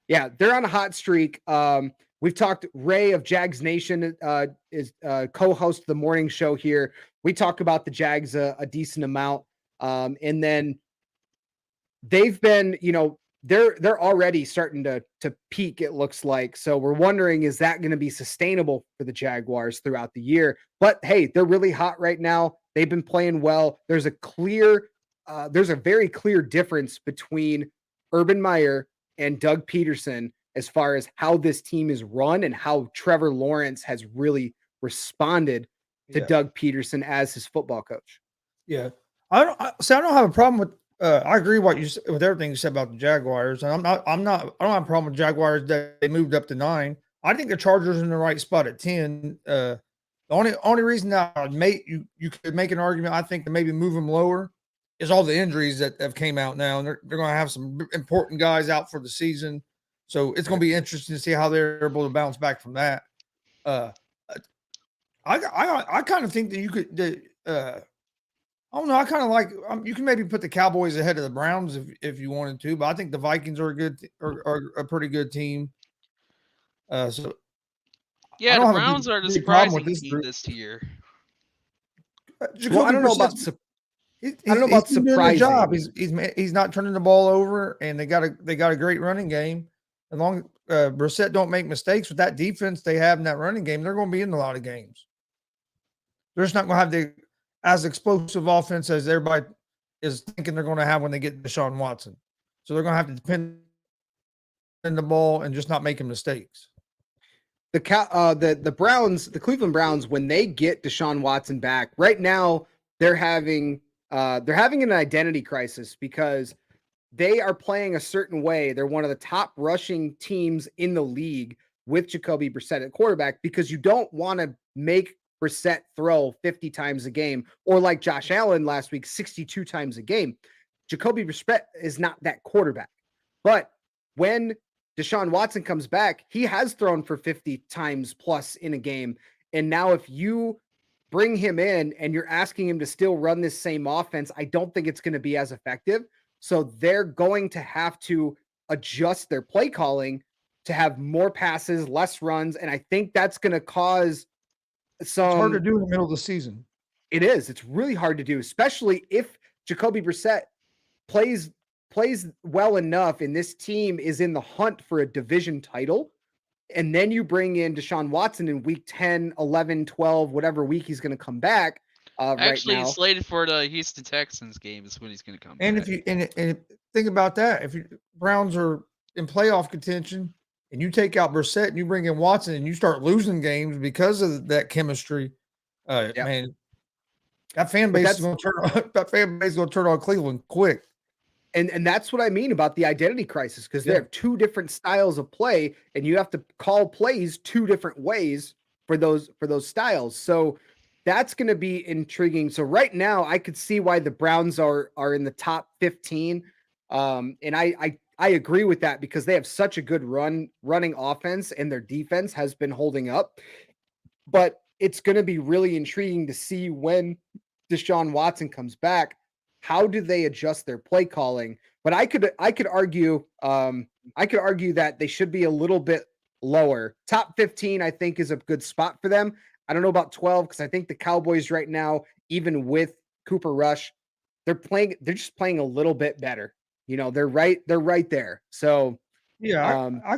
Yeah, they're on a hot streak. We've talked. Ray of Jags Nation is co-host the morning show here. We talk about the Jags a decent amount, and then they've been, they're already starting to peak, it looks like. So we're wondering, is that going to be sustainable for the Jaguars throughout the year? But hey, they're really hot right now. They've been playing well. There's a very clear difference between Urban Meyer and Doug Peterson as far as how this team is run and how Trevor Lawrence has really responded to Yeah. Doug Peterson as his football coach. Yeah, I don't have a problem with. I agree with everything you said about the Jaguars, and I don't have a problem with Jaguars that they moved up to 9. I think the Chargers are in the right spot at 10. The only reason that you could make an argument, I think, to maybe move them lower is all the injuries that have came out now, and they're going to have some important guys out for the season. So it's going to be interesting to see how they're able to bounce back from that. I kind of think that you could. I don't know. I kind of like you can maybe put the Cowboys ahead of the Browns if you wanted to, but I think the Vikings are a pretty good team. So Yeah, I the don't have Browns are the big problem with surprising this team group. this year. Well, I don't know about He's been doing the job. surprising. He's not turning the ball over, and they got a great running game. As long as Brissett don't make mistakes with that defense they have in that running game, they're going to be in a lot of games. They're just not going to have the as explosive offense as everybody is thinking they're going to have when they get Deshaun Watson. So they're going to have to depend on the ball and just not making mistakes. The Browns, the Cleveland Browns, when they get Deshaun Watson back, right now they're having an identity crisis because they are playing a certain way. They're one of the top rushing teams in the league with Jacoby Brissett at quarterback because you don't want to make Brissett throw 50 times a game, or like Josh Allen last week, 62 times a game. Jacoby Brissett is not that quarterback. But when Deshaun Watson comes back, he has thrown for 50 times plus in a game. And now if you bring him in and you're asking him to still run this same offense, I don't think it's going to be as effective. So they're going to have to adjust their play calling to have more passes, less runs. And I think that's going to cause It's hard to do in the middle of the season. It is. It's really hard to do, especially if Jacoby Brissett plays well enough and this team is in the hunt for a division title. And then you bring in Deshaun Watson in week 10, 11, 12, whatever week he's going to come back. Actually, right now. he's slated for the Houston Texans game is when he's going to come And back. if you and think about that, if you Browns are in playoff contention and you take out Brissett and you bring in Watson and you start losing games because of that chemistry, man, that fan base is going to turn on Cleveland quick. And that's what I mean about the identity crisis, because they have two different styles of play, and you have to call plays two different ways for those styles. So that's going to be intriguing. So right now, I could see why the Browns are in the top 15, and I agree with that because they have such a good running offense, and their defense has been holding up. But it's going to be really intriguing to see when Deshaun Watson comes back. How do they adjust their play calling? But I could argue that they should be a little bit lower. Top 15, I think, is a good spot for them. I don't know about 12 because I think the Cowboys right now, even with Cooper Rush, they're just playing a little bit better. They're right there. So Yeah, I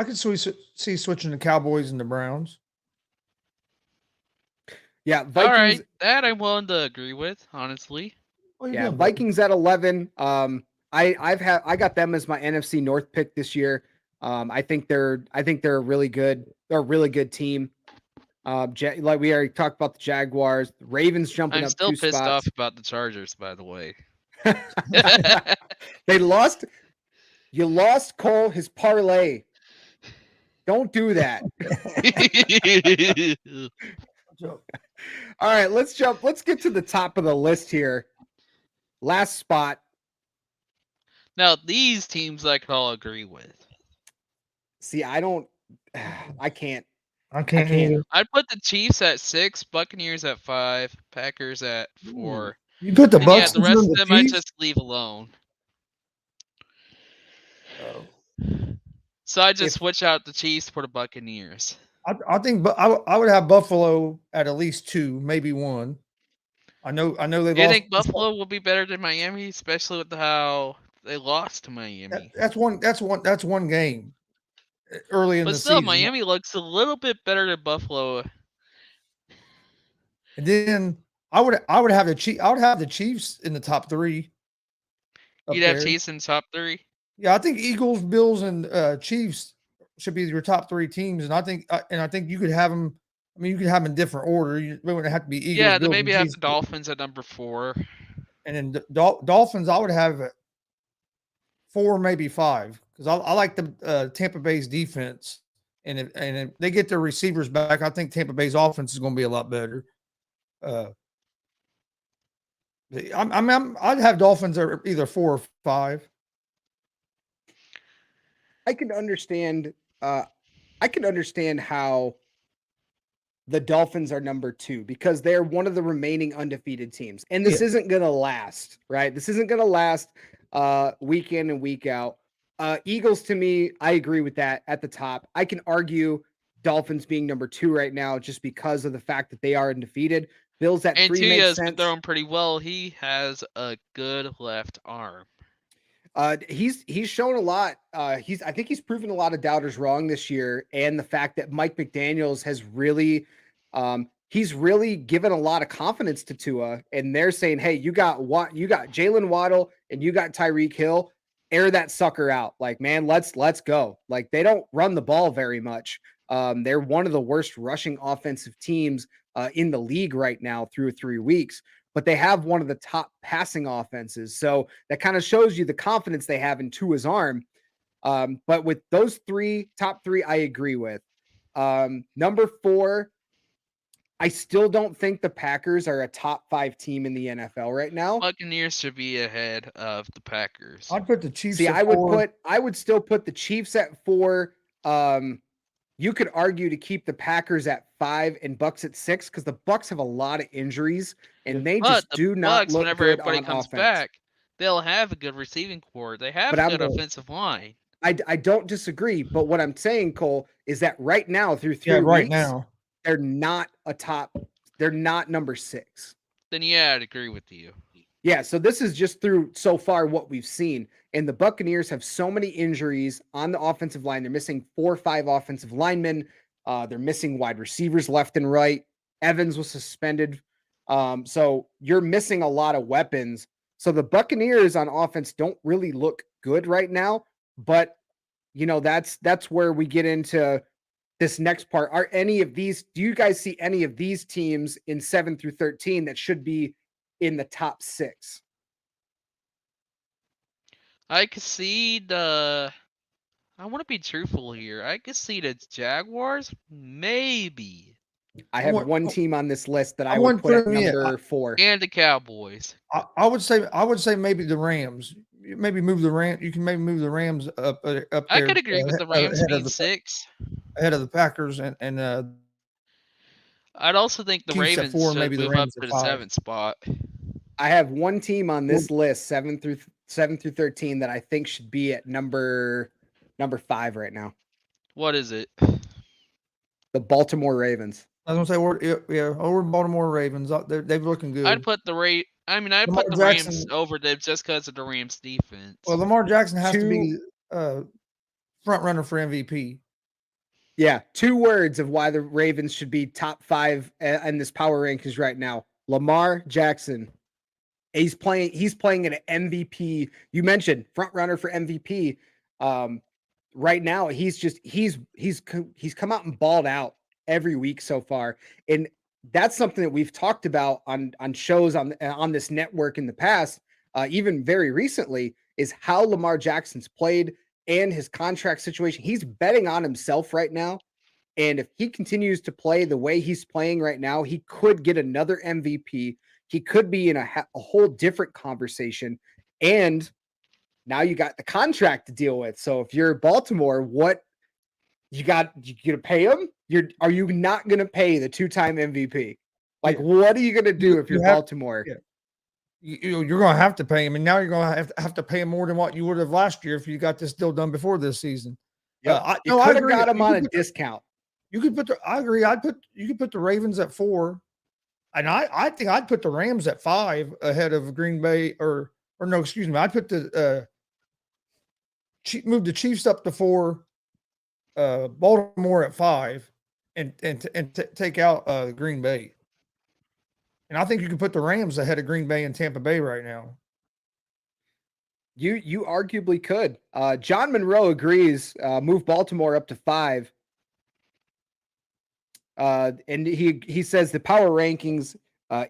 could see switching the Cowboys and the Browns. yeah, All Vikings. right, that I'm willing to agree with, honestly. Yeah, Vikings at 11. I got them as my NFC North pick this year. I think they're a really good team. Like we already talked about the Jaguars, the Ravens jumping I'm up still 2 pissed off spots. about the Chargers, by the way. They lost. You lost Cole his parlay. Don't do that. All right, let's jump. Let's get to the top of the list here. Last spot. Now, these teams I can all agree with. See, I don't. I can't. I can't either. I'd put the Chiefs at 6, Buccaneers at 5, Packers at 4. You put the And yeah, Bucks the rest in of the them I Chiefs? just leave alone. Oh. So I just switch out the Chiefs for the Buccaneers. I think, but I would have Buffalo at least 2, maybe 1. I know they've. Do you think Buffalo will be better than Miami, especially with how they lost to Miami? That's one game early in But the still, season. Miami looks a little bit better than Buffalo. And then I would have the Chiefs in the top 3. You'd have Chiefs in top 3. Yeah, I think Eagles, Bills, and Chiefs should be your top 3 teams, and I think you could have them. I mean, you could have them in different order. You wouldn't have to be Eagles. Yeah, Bills, then maybe and have Chiefs, the Dolphins at number 4. and then Dolphins. I would have 4, maybe 5, because I like the Tampa Bay's defense, and if they get their receivers back, I think Tampa Bay's offense is going to be a lot better. I'd have Dolphins at either 4 or 5. I can understand. I can understand how the Dolphins are number 2 because they're one of the remaining undefeated teams, and this isn't going to last, right? This isn't going to last week in and week out. Eagles, to me, I agree with that at the top. I can argue Dolphins being number 2 right now just because of the fact that they are undefeated. Bills at 3 makes sense. And Tua's been throwing pretty well. He has a good left arm. He's shown a lot. I think he's proven a lot of doubters wrong this year, and the fact that Mike McDaniels has really, he's really given a lot of confidence to Tua, and they're saying, "Hey, you got Jalen Waddle and you got Tyreek Hill, air that sucker out, like man, let's go." Like they don't run the ball very much. They're one of the worst rushing offensive teams in the league right now through 3 weeks. But they have one of the top passing offenses. So that kind of shows you the confidence they have in Tua's arm. But with those top three, I agree with. Number 4, I still don't think the Packers are a top 5 team in the NFL right now. Buccaneers should be ahead of the Packers. I'd put the Chiefs at 4. I would still put the Chiefs at 4. You could argue to keep the Packers at 5 and Bucks at 6 because the Bucks have a lot of injuries and they just do not look whenever good everybody on comes offense. Back, they'll have a good receiving core. They have a good offensive line. I don't disagree, but what I'm saying, Cole, is that right now through 3 weeks, now they're not they're not number 6. Then yeah, I'd agree with you. Yeah, so this is just through so far what we've seen. And the Buccaneers have so many injuries on the offensive line. They're missing 4 or 5 offensive linemen. They're missing wide receivers left and right. Evans was suspended. So you're missing a lot of weapons. So the Buccaneers on offense don't really look good right now. But, that's where we get into this next part. Do you guys see any of these teams in 7 through 13 that should be in the top 6? I could see I want to be truthful here. I could see the Jaguars, maybe. I have one team on this list that I would put at number 4. And the Cowboys. I would say maybe the Rams. Maybe move the Rams. You can maybe move the Rams up there. I could agree with the Rams being 6 ahead of the Packers, and I'd also think the Ravens 4, should maybe move the up to the 7th spot. I have one team on this list, 7 through 13, that I think should be at number 5 right now. What is it? The Baltimore Ravens. I was gonna say we're Baltimore Ravens. They've looking good. I'd put the I Lamar put the Jackson- Rams over them just because of the Rams defense. Well, Lamar Jackson has to Two- be front runner for MVP. Yeah, 2 words of why the Ravens should be top 5 in this power rankings right now. Lamar Jackson. He's playing an MVP. You mentioned front runner for MVP. Right now, he's come out and balled out every week so far, and that's something that we've talked about on shows on this network in the past, even very recently, is how Lamar Jackson's played and his contract situation. He's betting on himself right now, and if he continues to play the way he's playing right now, he could get another MVP. He could be in a whole different conversation, and now you got the contract to deal with. So if you're Baltimore, what you gonna pay him? Are you not gonna pay the 2-time MVP? Like, what are you gonna do if you're Baltimore? Yeah. You're going to have to pay him, and now you're going to have to pay him more than what you would have last year if you got this deal done before this season. Yep. You could have got him on a discount. You could put I agree. You could put the Ravens at 4, and I think I'd put the Rams at 5 ahead of Green Bay or no, excuse me. I'd put move the Chiefs up to 4, Baltimore at 5, and take out Green Bay. And I think you can put the Rams ahead of Green Bay and Tampa Bay right now. You arguably could. John Monroe agrees. Move Baltimore up to 5. And he says the power rankings.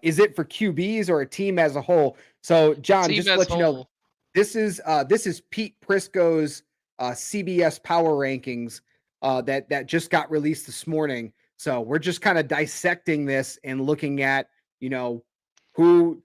Is it for QBs or a team as a whole? So John, just to let you know, this is Pete Prisco's CBS power rankings that just got released this morning. So we're just kind of dissecting this and looking at, who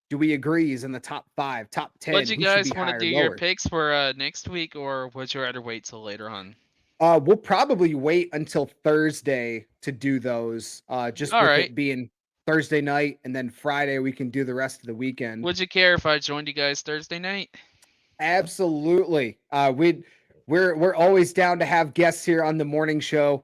do we agree is in the top 5, top 10? Would you guys want to do your picks for next week, or would you rather wait till later on? We'll probably wait until Thursday to do those. Just with it being Thursday night, and then Friday we can do the rest of the weekend. Would you care if I joined you guys Thursday night? Absolutely. We're always down to have guests here on the morning show.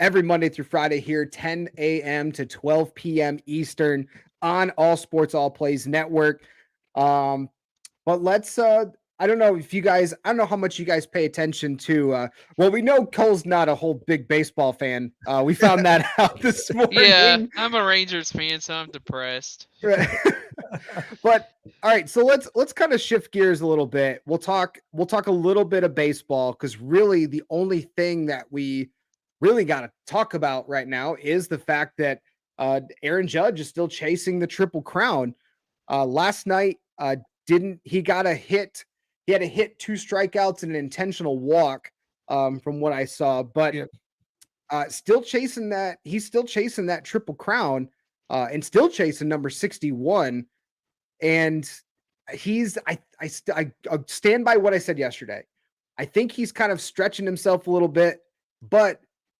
Every Monday through Friday here, 10 a.m. to 12 p.m. Eastern on All Sports All Plays Network. But let's I don't know how much you guys pay attention to well, we know Cole's not a whole big baseball fan. We found that out this morning. Yeah, I'm a Rangers fan, so I'm depressed. But all right, so let's kind of shift gears a little bit. We'll talk a little bit of baseball, because really the only thing that we really got to talk about right now is the fact that Aaron Judge is still chasing the Triple Crown. Last night, he got a hit. He had to hit 2 strikeouts and an intentional walk, from what I saw. But still chasing that. He's still chasing that Triple Crown, and still chasing number 61. And I stand by what I said yesterday. I think he's kind of stretching himself a little bit, but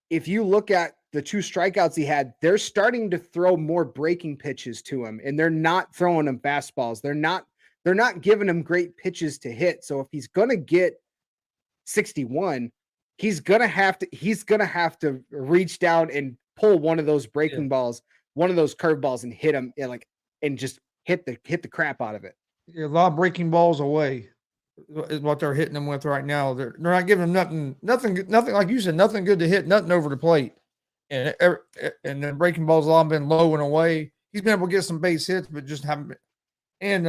if you look at the 2 strikeouts he had, they're starting to throw more breaking pitches to him, and they're not throwing him fastballs. They're not giving him great pitches to hit. So if he's going to get 61, he's going to have to reach down and pull one of those breaking balls, one of those curveballs, and hit him and just hit the crap out of it. Yeah, a lot of breaking balls away is what they're hitting them with right now. They're not giving them nothing like you said, nothing good to hit, nothing over the plate, and then breaking balls all been low and away. He's been able to get some base hits, but just haven't been. And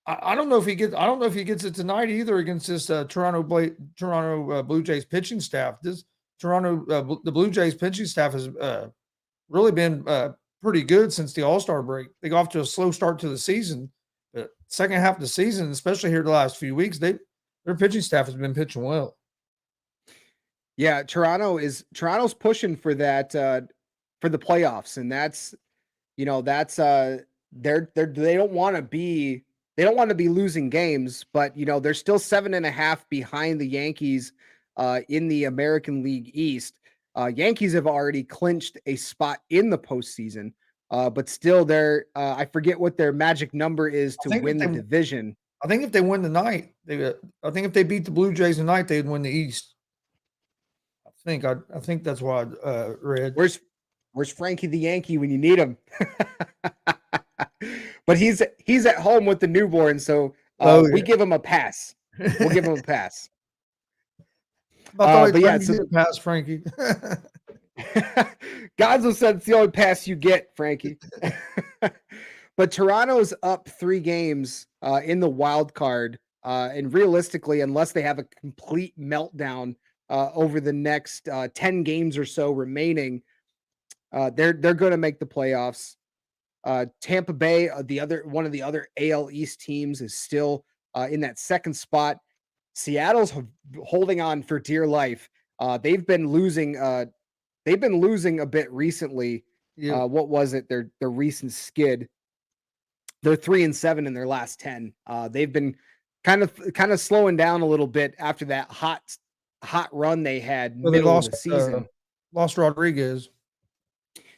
I don't know if he gets it tonight either against this Toronto Blue Jays pitching staff. This the Blue Jays pitching staff has really been pretty good since the All-Star break. They got off to a slow start to the season. The second half of the season, especially here the last few weeks, their pitching staff has been pitching well. Yeah, Toronto's pushing for that for the playoffs, and that's they don't want to be losing games, but they're still 7.5 behind the Yankees in the American League East. Yankees have already clinched a spot in the postseason, but still I forget what their magic number is to win the division. I think if they win tonight, I think if they beat the Blue Jays tonight, they'd win the East. I think that's what I read. Where's Frankie the Yankee when you need him? But he's at home with the newborn, so we give him a pass. We'll give him a pass. But yeah, so pass Frankie. Gonzo said it's the only pass you get, Frankie. But Toronto's up 3 games in the wild card, and realistically, unless they have a complete meltdown over the next 10 games or so remaining, they're going to make the playoffs. Tampa Bay, one of the other AL East teams, is still in that second spot. Seattle's holding on for dear life. They've been losing a bit recently. Yeah. What was it? Their recent skid. They're 3-7 in their last 10. They've been kind of slowing down a little bit after that hot run they had middle of the season. Lost Rodriguez.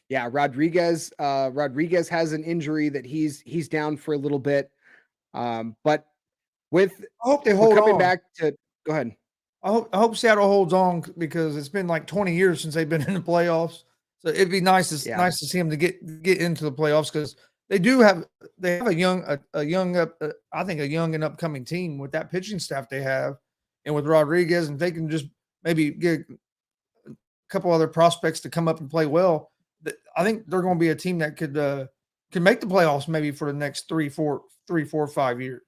Yeah, Rodriguez has an injury that he's down for a little bit. But I hope they hold coming on. Back to go ahead. I hope Seattle holds on because it's been like 20 years since they've been in the playoffs. So it'd be nice to see them to get into the playoffs because they have a young I think a young and upcoming team with that pitching staff they have, and with Rodriguez, and they can just maybe get a couple other prospects to come up and play well. I think they're going to be a team that could make the playoffs maybe for the next 3, 4, 5 years.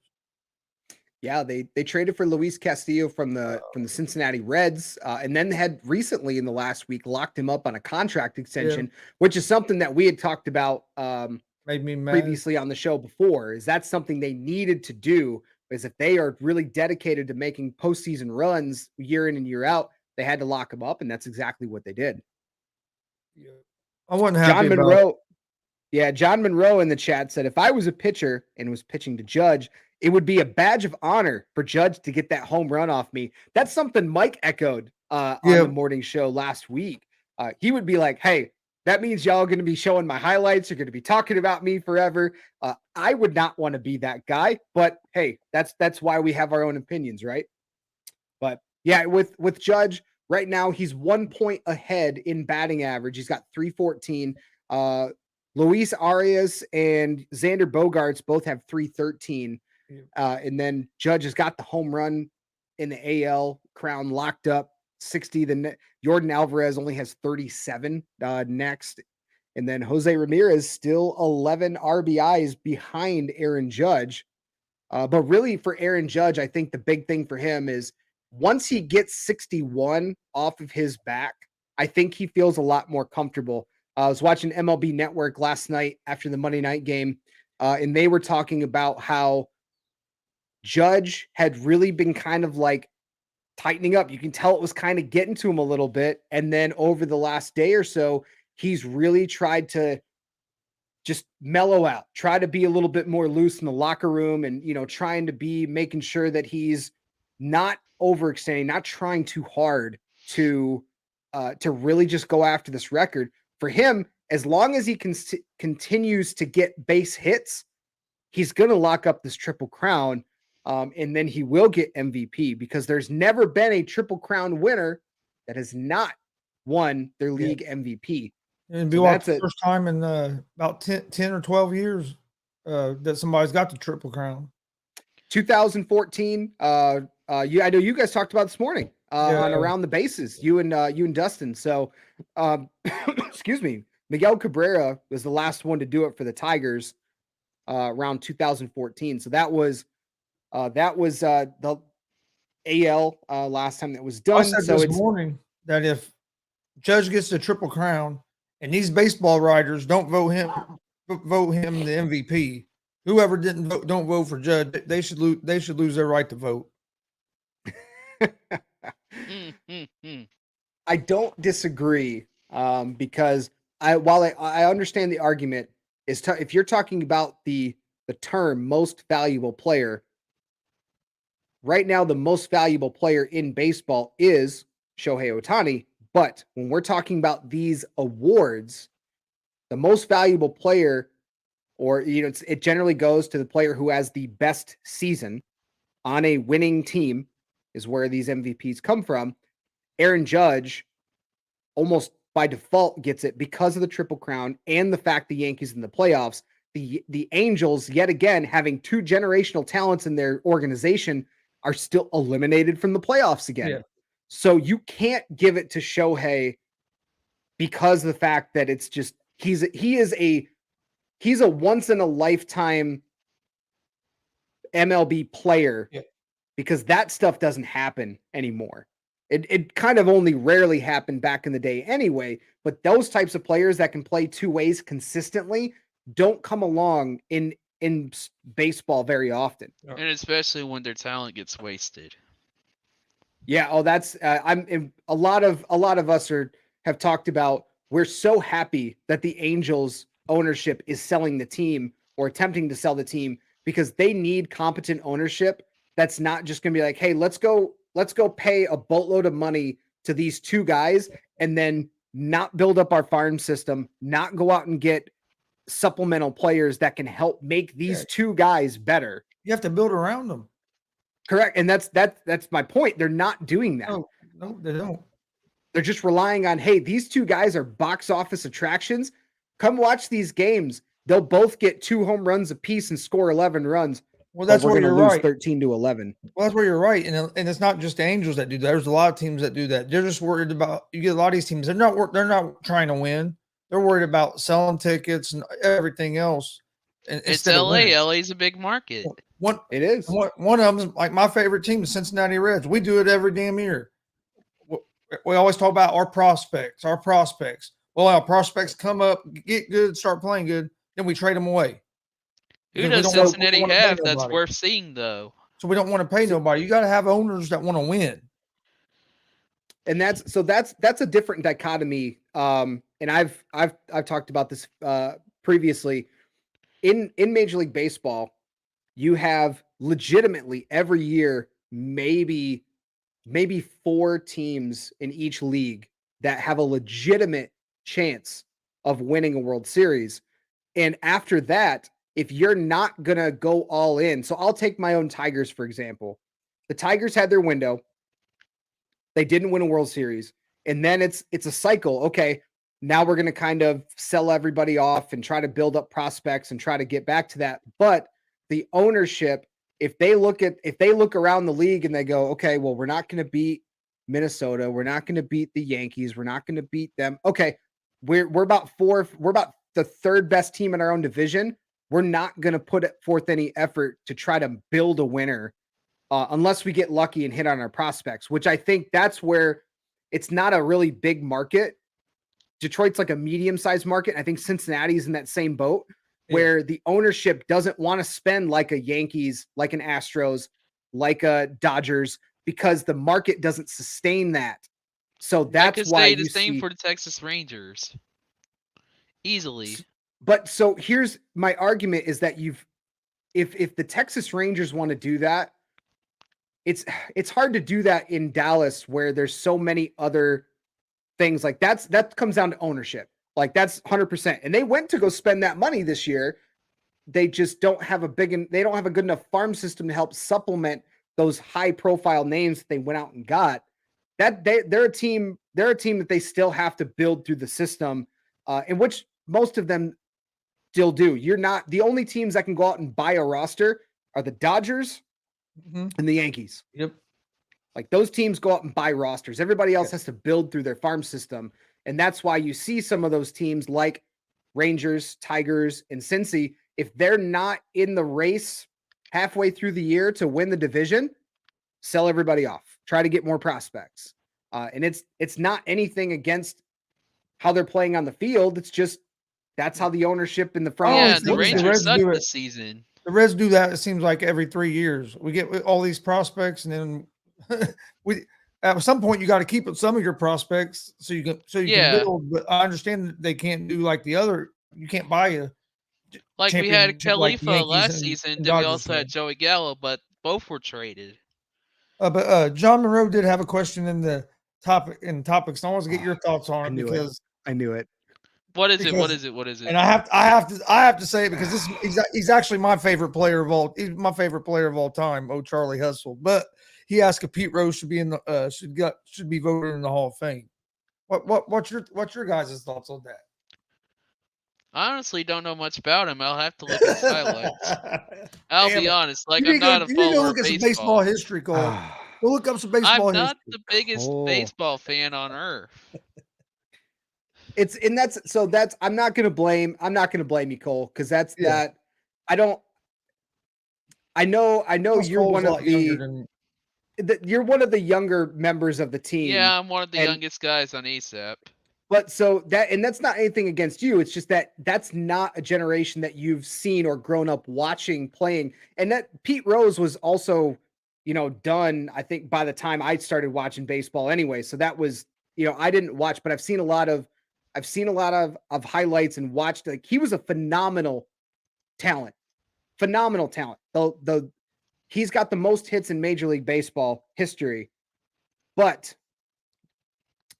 Yeah, they traded for Luis Castillo from the Cincinnati Reds, and then had recently in the last week locked him up on a contract extension, which is something that we had talked about made me mad. Previously on the show before. Is that something they needed to do? Because if they are really dedicated to making postseason runs year in and year out, they had to lock him up, and that's exactly what they did. Yeah. I wasn't happy about it. John Monroe in the chat said, if I was a pitcher and was pitching to Judge, it would be a badge of honor for Judge to get that home run off me. That's something Mike echoed on the morning show last week. He would be like, hey, that means y'all are going to be showing my highlights. You're going to be talking about me forever. I would not want to be that guy, but hey, that's why we have our own opinions, right? But yeah, with Judge right now, he's 1 point ahead in batting average. He's got 314. Luis Arias and Xander Bogaerts both have 313. And then Judge has got the home run in the AL crown locked up, 60. Jordan Alvarez only has 37 next. And then Jose Ramirez still 11 RBIs behind Aaron Judge. But really for Aaron Judge, I think the big thing for him is once he gets 61 off of his back, I think he feels a lot more comfortable. I was watching MLB Network last night after the Monday night game, and they were talking about how Judge had really been kind of like tightening up. You can tell it was kind of getting to him a little bit. And then over the last day or so, he's really tried to just mellow out, try to be a little bit more loose in the locker room and, trying to be making sure that he's not overextending, not trying too hard to really just go after this record. For him, as long as he continues to get base hits, he's going to lock up this Triple Crown. And then he will get MVP because there's never been a Triple Crown winner that has not won their league MVP. And that's the first time in about 10 or 12 years that somebody's got the Triple Crown. 2014. I know you guys talked about this morning on Around the Bases, you and Dustin. So, excuse me, Miguel Cabrera was the last one to do it for the Tigers around 2014. So that was the AL last time that was done. I said this morning that if Judge gets the Triple Crown and these baseball writers don't vote him the MVP, whoever don't vote for Judge, they should lose their right to vote. I don't disagree because while I understand the argument is if you're talking about the term most valuable player, right now the most valuable player in baseball is Shohei Ohtani. But when we're talking about these awards, the most valuable player or it generally goes to the player who has the best season on a winning team is where these MVPs come from. Aaron Judge almost by default gets it because of the Triple Crown and the fact the Yankees in the playoffs. The Angels, yet again, having two generational talents in their organization, are still eliminated from the playoffs again. Yeah. So you can't give it to Shohei because of the fact that it's just he's a once in a lifetime MLB player, because that stuff doesn't happen anymore. It kind of only rarely happened back in the day anyway, but those types of players that can play two ways consistently don't come along in baseball very often. And especially when their talent gets wasted. Yeah, that's a lot of us have talked about, we're so happy that the Angels ownership is selling the team or attempting to sell the team, because they need competent ownership that's not just going to be like, hey, let's go pay a boatload of money to these two guys and then not build up our farm system, not go out and get supplemental players that can help make these two guys better. You have to build around them. Correct. And that's my point. They're not doing that. No, they don't. They're just relying on, hey, these two guys are box office attractions. Come watch these games. They'll both get 2 home runs apiece and score 11 runs. Well, that's where you're right. 13-11. Well, that's where you're right. And it's not just the Angels that do that. There's a lot of teams that do that. They're just worried about, you get a lot of these teams, they're not trying to win. They're worried about selling tickets and everything else. It's LA. LA's a big market. It is. One of them, like my favorite team, the Cincinnati Reds. We do it every damn year. We always talk about our prospects. Well, our prospects come up, get good, start playing good, then we trade them away. Who does Cincinnati have that's worth seeing, though? So we don't want to pay nobody. You got to have owners that want to win. And that's a different dichotomy. And I've talked about this previously. In Major League Baseball, you have legitimately every year maybe 4 teams in each league that have a legitimate chance of winning a World Series. And after that, if you're not going to go all in, so I'll take my own Tigers, for example. The Tigers had their window. They didn't win a World Series. And then it's a cycle. Okay, now we're going to kind of sell everybody off and try to build up prospects and try to get back to that. But the ownership, if they look around the league and they go, okay, well, we're not going to beat Minnesota. We're not going to beat the Yankees. We're not going to beat them. Okay, we're about the 3rd best team in our own division. We're not going to put forth any effort to try to build a winner unless we get lucky and hit on our prospects, which I think that's where it's not a really big market. Detroit's like a medium-sized market. I think Cincinnati's in that same boat where the ownership doesn't want to spend like a Yankees, like an Astros, like a Dodgers, because the market doesn't sustain that. So that's why the same for the Texas Rangers. Easily. But so here's my argument is that if the Texas Rangers want to do that, it's hard to do that in Dallas where there's so many other things. Like that comes down to ownership. Like that's 100%. And they went to go spend that money this year. They just don't have a good enough farm system to help supplement those high profile names that they went out and got. That they're a team that they still have to build through the system, in which most of them still do. You're not the only teams that can go out and buy a roster are the Dodgers and the Yankees. Yep. Like those teams go out and buy rosters. Everybody else has to build through their farm system. And that's why you see some of those teams like Rangers, Tigers, and Cincy, if they're not in the race halfway through the year to win the division, sell everybody off. Try to get more prospects. And it's not anything against how they're playing on the field. It's just that's how the ownership in the front. Yeah, the Rangers suck this season. The Reds do that. It seems like every 3 years we get all these prospects, and then we at some point you got to keep some of your prospects so you can build. But I understand that they can't do like the other. You can't buy a like we had Khalifa last season. Then we also had Joey Gallo, but both were traded. But John Monroe did have a question in the topics. And I want to get your thoughts on it because I knew it. What is it? What Because- is it? What is it? And I have to say it because he's actually my favorite player of all. He's my favorite player of all time. Oh, Charlie Hustle. But he asked if Pete Rose should be in the should be voted in the Hall of Fame. What's your guys' thoughts on that? I honestly don't know much about him. I'll have to look at his highlights. I'll Damn be it. honest. Like, You I'm need to not go- a you need to go follower look of at some baseball baseball. history, Cole. Go look up some baseball I'm not history. the biggest Cool. baseball fan on earth. I'm not gonna blame you, Cole, because that's Yeah. that. I know Plus, you're Cole's one a of lot younger than you're one of the younger members of the team. Yeah, I'm one of the and- youngest guys on ASAP. But that's not anything against you. It's just that's not a generation that you've seen or grown up watching playing. And that Pete Rose was also, done, I think, by the time I started watching baseball anyway. So that was, I didn't watch, but I've seen a lot of highlights and watched. Like, he was a phenomenal talent. He's got the most hits in Major League Baseball history. But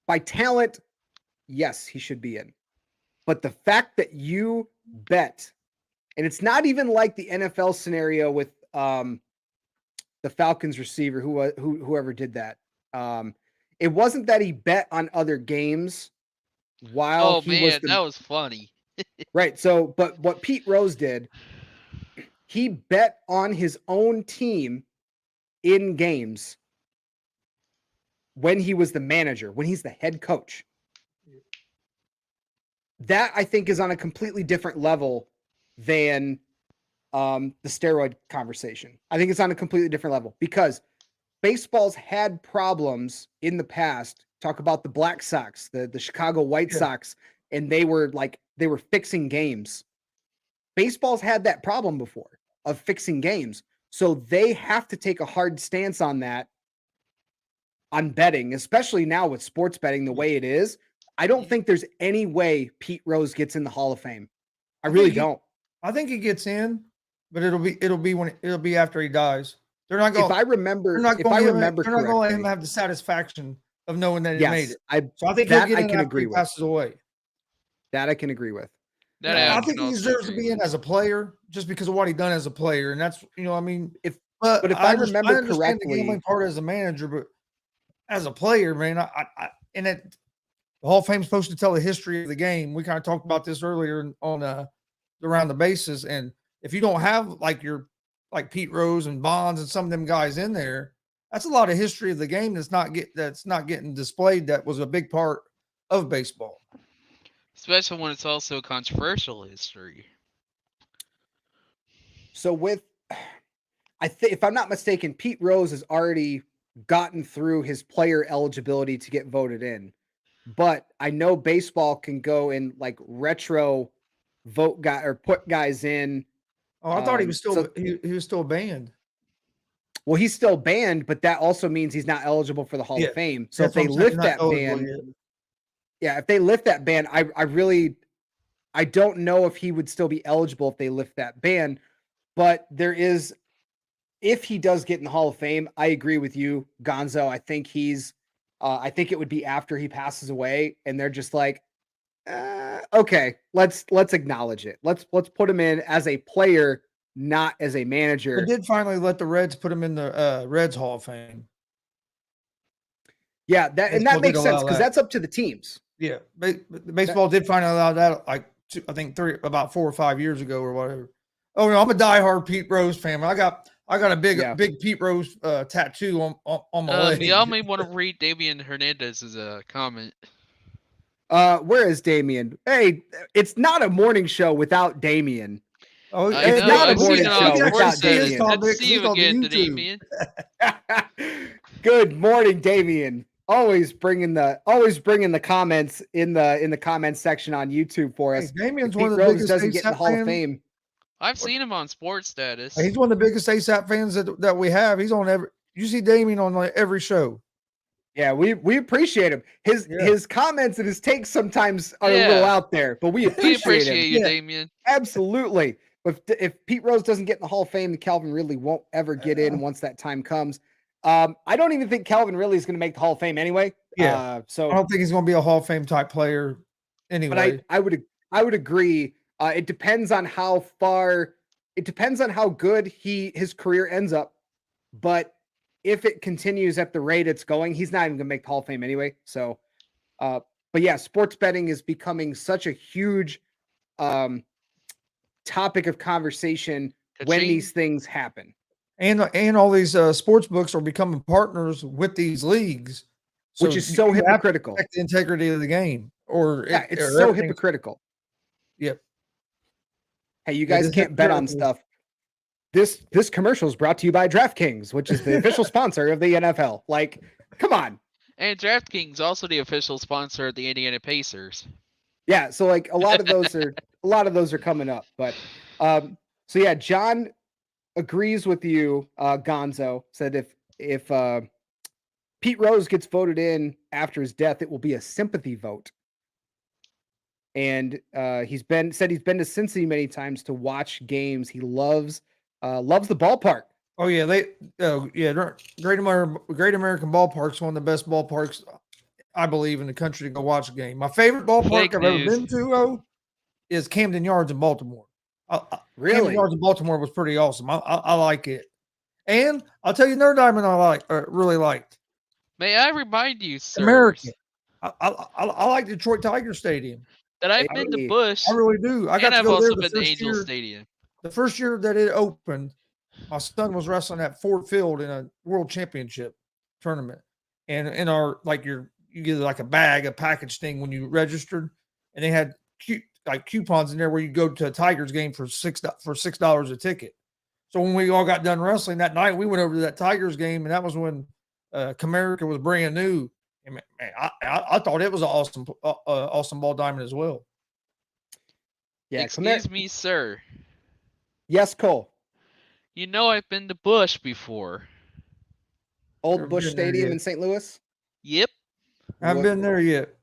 by talent, yes, he should be in. But the fact that you bet, and it's not even like the NFL scenario with the Falcons receiver whoever did that. It wasn't that he bet on other games while that was funny. Right. So, but what Pete Rose did, he bet on his own team in games when he was the manager, when he's the head coach. That, I think, is on a completely different level than the steroid conversation. I think it's on a completely different level because baseball's had problems in the past. Talk about the Black Sox, the Chicago White Sox, and they were fixing games. Baseball's had that problem before of fixing games. So they have to take a hard stance on that, on betting, especially now with sports betting the way it is. I don't think there's any way Pete Rose gets in the Hall of Fame. I really don't. I think he gets in, but it'll be after he dies. They're not going. If I remember they're not going to let correctly, him have the satisfaction of knowing that he yes, made it. I think that he'll get I in can after agree he with. passes away. That I can agree with. I think he deserves to be in as a player just because of what he done as a player, and that's I mean, if I remember correctly, the gambling part as a manager, but as a player, man, the Hall of Fame's supposed to tell the history of the game. We kind of talked about this earlier on around the bases, and if you don't have like Pete Rose and Bonds and some of them guys in there, that's a lot of history of the game that's not getting displayed. That was a big part of baseball, especially when it's also controversial history. So if I'm not mistaken, Pete Rose has already gotten through his player eligibility to get voted in. But I know baseball can go and like retro vote guy or put guys in. Oh, I thought he was still he was still banned. Well, he's still banned, but that also means he's not eligible for the Hall of Fame. So if they lift that ban, if they lift that ban, I don't know if he would still be eligible if they lift that ban. But if he does get in the Hall of Fame, I agree with you, Gonzo. I think I think it would be after he passes away, and they're just like, okay, let's acknowledge it. Let's put him in as a player, not as a manager. They did finally let the Reds put him in the Reds Hall of Fame. Yeah, that makes sense because that's up to the teams. Yeah, baseball did finally allow that, like I think about 4 or 5 years ago or whatever. Oh no, I'm a diehard Pete Rose fan. I got a big Pete Rose tattoo on my leg. Y'all may want to read Damian Hernandez's comment. Where is Damian? Hey, it's not a morning show without Damian. Oh, it's not a morning show without Damian. Let's see you again, Damian. Good morning, Damian. Always bringing the comments in the comments section on YouTube for us. Hey, Damian's one of the biggest doesn't get in the Hall of Fame. I've seen him on Sports Status. He's one of the biggest ASAP fans that we have. He's on you see Damian on like every show. Yeah, we appreciate him. His comments and his takes sometimes are a little out there, but we appreciate him. You, Damian. Absolutely. If Pete Rose doesn't get in the Hall of Fame, then Calvin Ridley won't ever get in once that time comes. I don't even think Calvin Ridley is going to make the Hall of Fame anyway. Yeah. So I don't think he's going to be a Hall of Fame type player. anyway. But I would agree. It depends on how far. It depends on how good his career ends up. But if it continues at the rate it's going, he's not even gonna make the Hall of Fame anyway. So, but yeah, sports betting is becoming such a huge topic of conversation when these things happen. And all these sports books are becoming partners with these leagues, which is so hypocritical. Protect the integrity of the game, it's so hypocritical. Yep. Hey, you guys can't bet on stuff. This commercial is brought to you by DraftKings, which is the official sponsor of the NFL. Like, come on. And DraftKings also the official sponsor of the Indiana Pacers. Yeah, so like a lot of those are coming up. But so yeah, John agrees with you, Gonzo, said if Pete Rose gets voted in after his death, it will be a sympathy vote. And he's been to Cincy many times to watch games. He loves the ballpark. Oh yeah, Great American Ballpark's one of the best ballparks I believe in the country to go watch a game. My favorite ballpark I've ever been to is Camden Yards in Baltimore. Really? Camden Yards in Baltimore was pretty awesome. I like it. And I'll tell you another diamond I really liked. May I remind you, sir? American. I like Detroit Tiger Stadium. That I've been to Busch. I really do. I got to go there the first year. Stadium. The first year that it opened, my son was wrestling at Ford Field in a world championship tournament. And in our you get like a bag, a package thing when you registered, and they had coupons in there where you go to a Tigers game for $6 a ticket. So when we all got done wrestling that night, we went over to that Tigers game, and that was when Comerica was brand new. And man, I thought it was an awesome ball diamond as well. Yeah, excuse me, sir. Yes, Cole. You know I've been to Busch before. Old Busch Stadium in St. Louis? Yep. I haven't been there yet.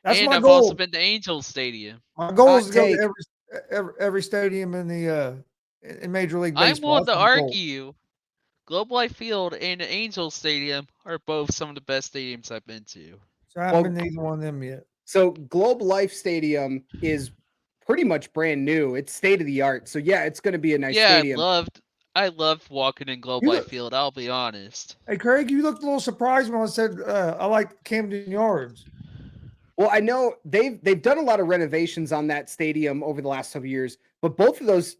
That's my goal. I've also been to Angel Stadium. My goal is to go to every stadium in the in Major League Baseball. I'm willing to argue Globe Life Field and the Angel Stadium are both some of the best stadiums I've been to. So I haven't been to either one of them yet. So Globe Life Stadium is pretty much brand new. It's state of the art. So yeah, it's going to be a nice stadium. I loved walking in Globe Life Field. I'll be honest. Hey, Craig, you looked a little surprised when I said I like Camden Yards. Well, I know they've done a lot of renovations on that stadium over the last several years, but both of those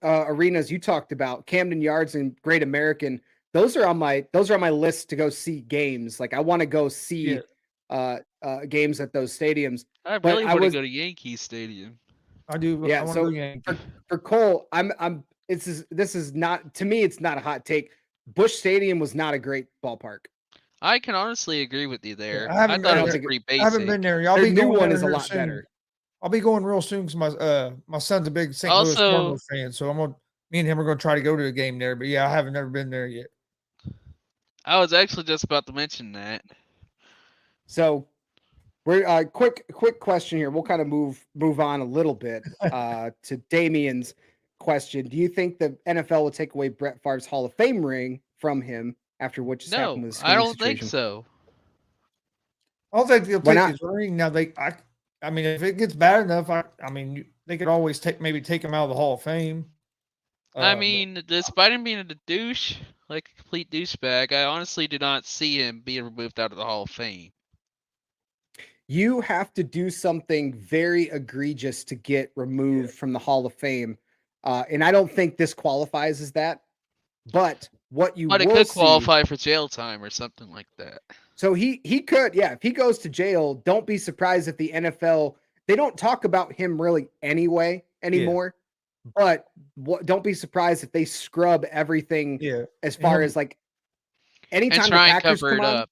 arenas you talked about, Camden Yards and Great American, those are on my list to go see games. Like I want to go see games at those stadiums. I really want to go to Yankee Stadium. I do. Yeah. So for Cole, this is not, to me, it's not a hot take. Busch Stadium was not a great ballpark. I can honestly agree with you there. Yeah, I thought it was pretty basic. I haven't been there. Their new one is a lot better. I'll be going real soon because my son's a big St. Louis Cardinals fan, so me and him are going to try to go to a game there. But yeah, I haven't never been there yet. I was actually just about to mention that. So we're quick question here. We'll kind of move on a little bit to Damien's question. Do you think the NFL will take away Brett Favre's Hall of Fame ring from him after what just happened with his I don't situation? think so. I don't think they'll take his ring. Now I mean, if it gets bad enough, they could always take him out of the Hall of Fame. I mean, despite him being a douche, like a complete douchebag, I honestly do not see him being removed out of the Hall of Fame. You have to do something very egregious to get removed from the Hall of Fame. And I don't think this qualifies as that. But it could qualify for jail time or something like that. So he could, yeah. If he goes to jail, don't be surprised if the NFL, they don't talk about him really anymore. Yeah. But don't be surprised if they scrub everything as far as like anytime the Packers come on.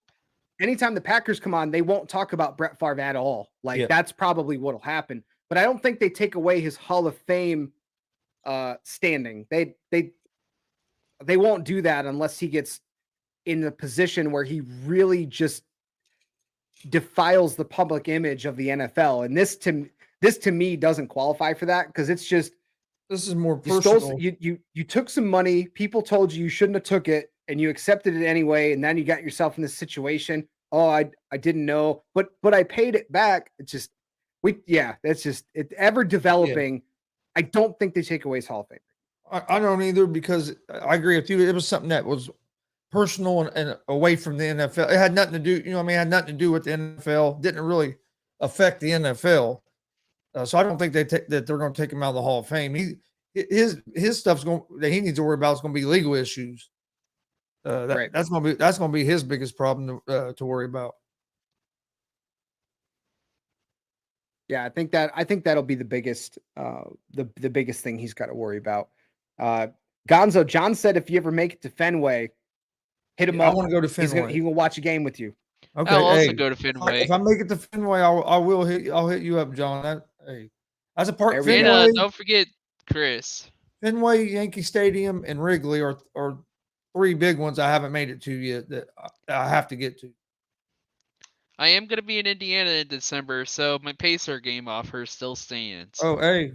Anytime the Packers come on, they won't talk about Brett Favre at all. Like that's probably what'll happen. But I don't think they take away his Hall of Fame standing. They won't do that unless he gets in the position where he really just defiles the public image of the NFL. And this to me doesn't qualify for that because it's just this is more personal. You took some money, people told you shouldn't have took it, and you accepted it anyway, and then you got yourself in this situation. Oh, I didn't know, but I paid it back. It's just That's just it ever developing. Yeah. I don't think they take away his Hall of Fame. I don't either, because I agree with you. It was something that was personal and away from the NFL. It had nothing to do, it had nothing to do with the NFL. Didn't really affect the NFL. So I don't think that they're going to take him out of the Hall of Fame. His stuff's that he needs to worry about is going to be legal issues. Right. That's going to be his biggest problem to worry about. Yeah, I think that'll be the biggest the biggest thing he's got to worry about. Gonzo, John said if you ever make it to Fenway, hit him up. I want to go to Fenway. He will watch a game with you. Okay, I'll also go to Fenway. If I make it to Fenway, I'll hit you up, John. As a part Fenway. And don't forget Chris. Fenway, Yankee Stadium, and Wrigley are three big ones I haven't made it to yet that I have to get to. I am going to be in Indiana in December, so my Pacer game offer still stands. Oh, hey,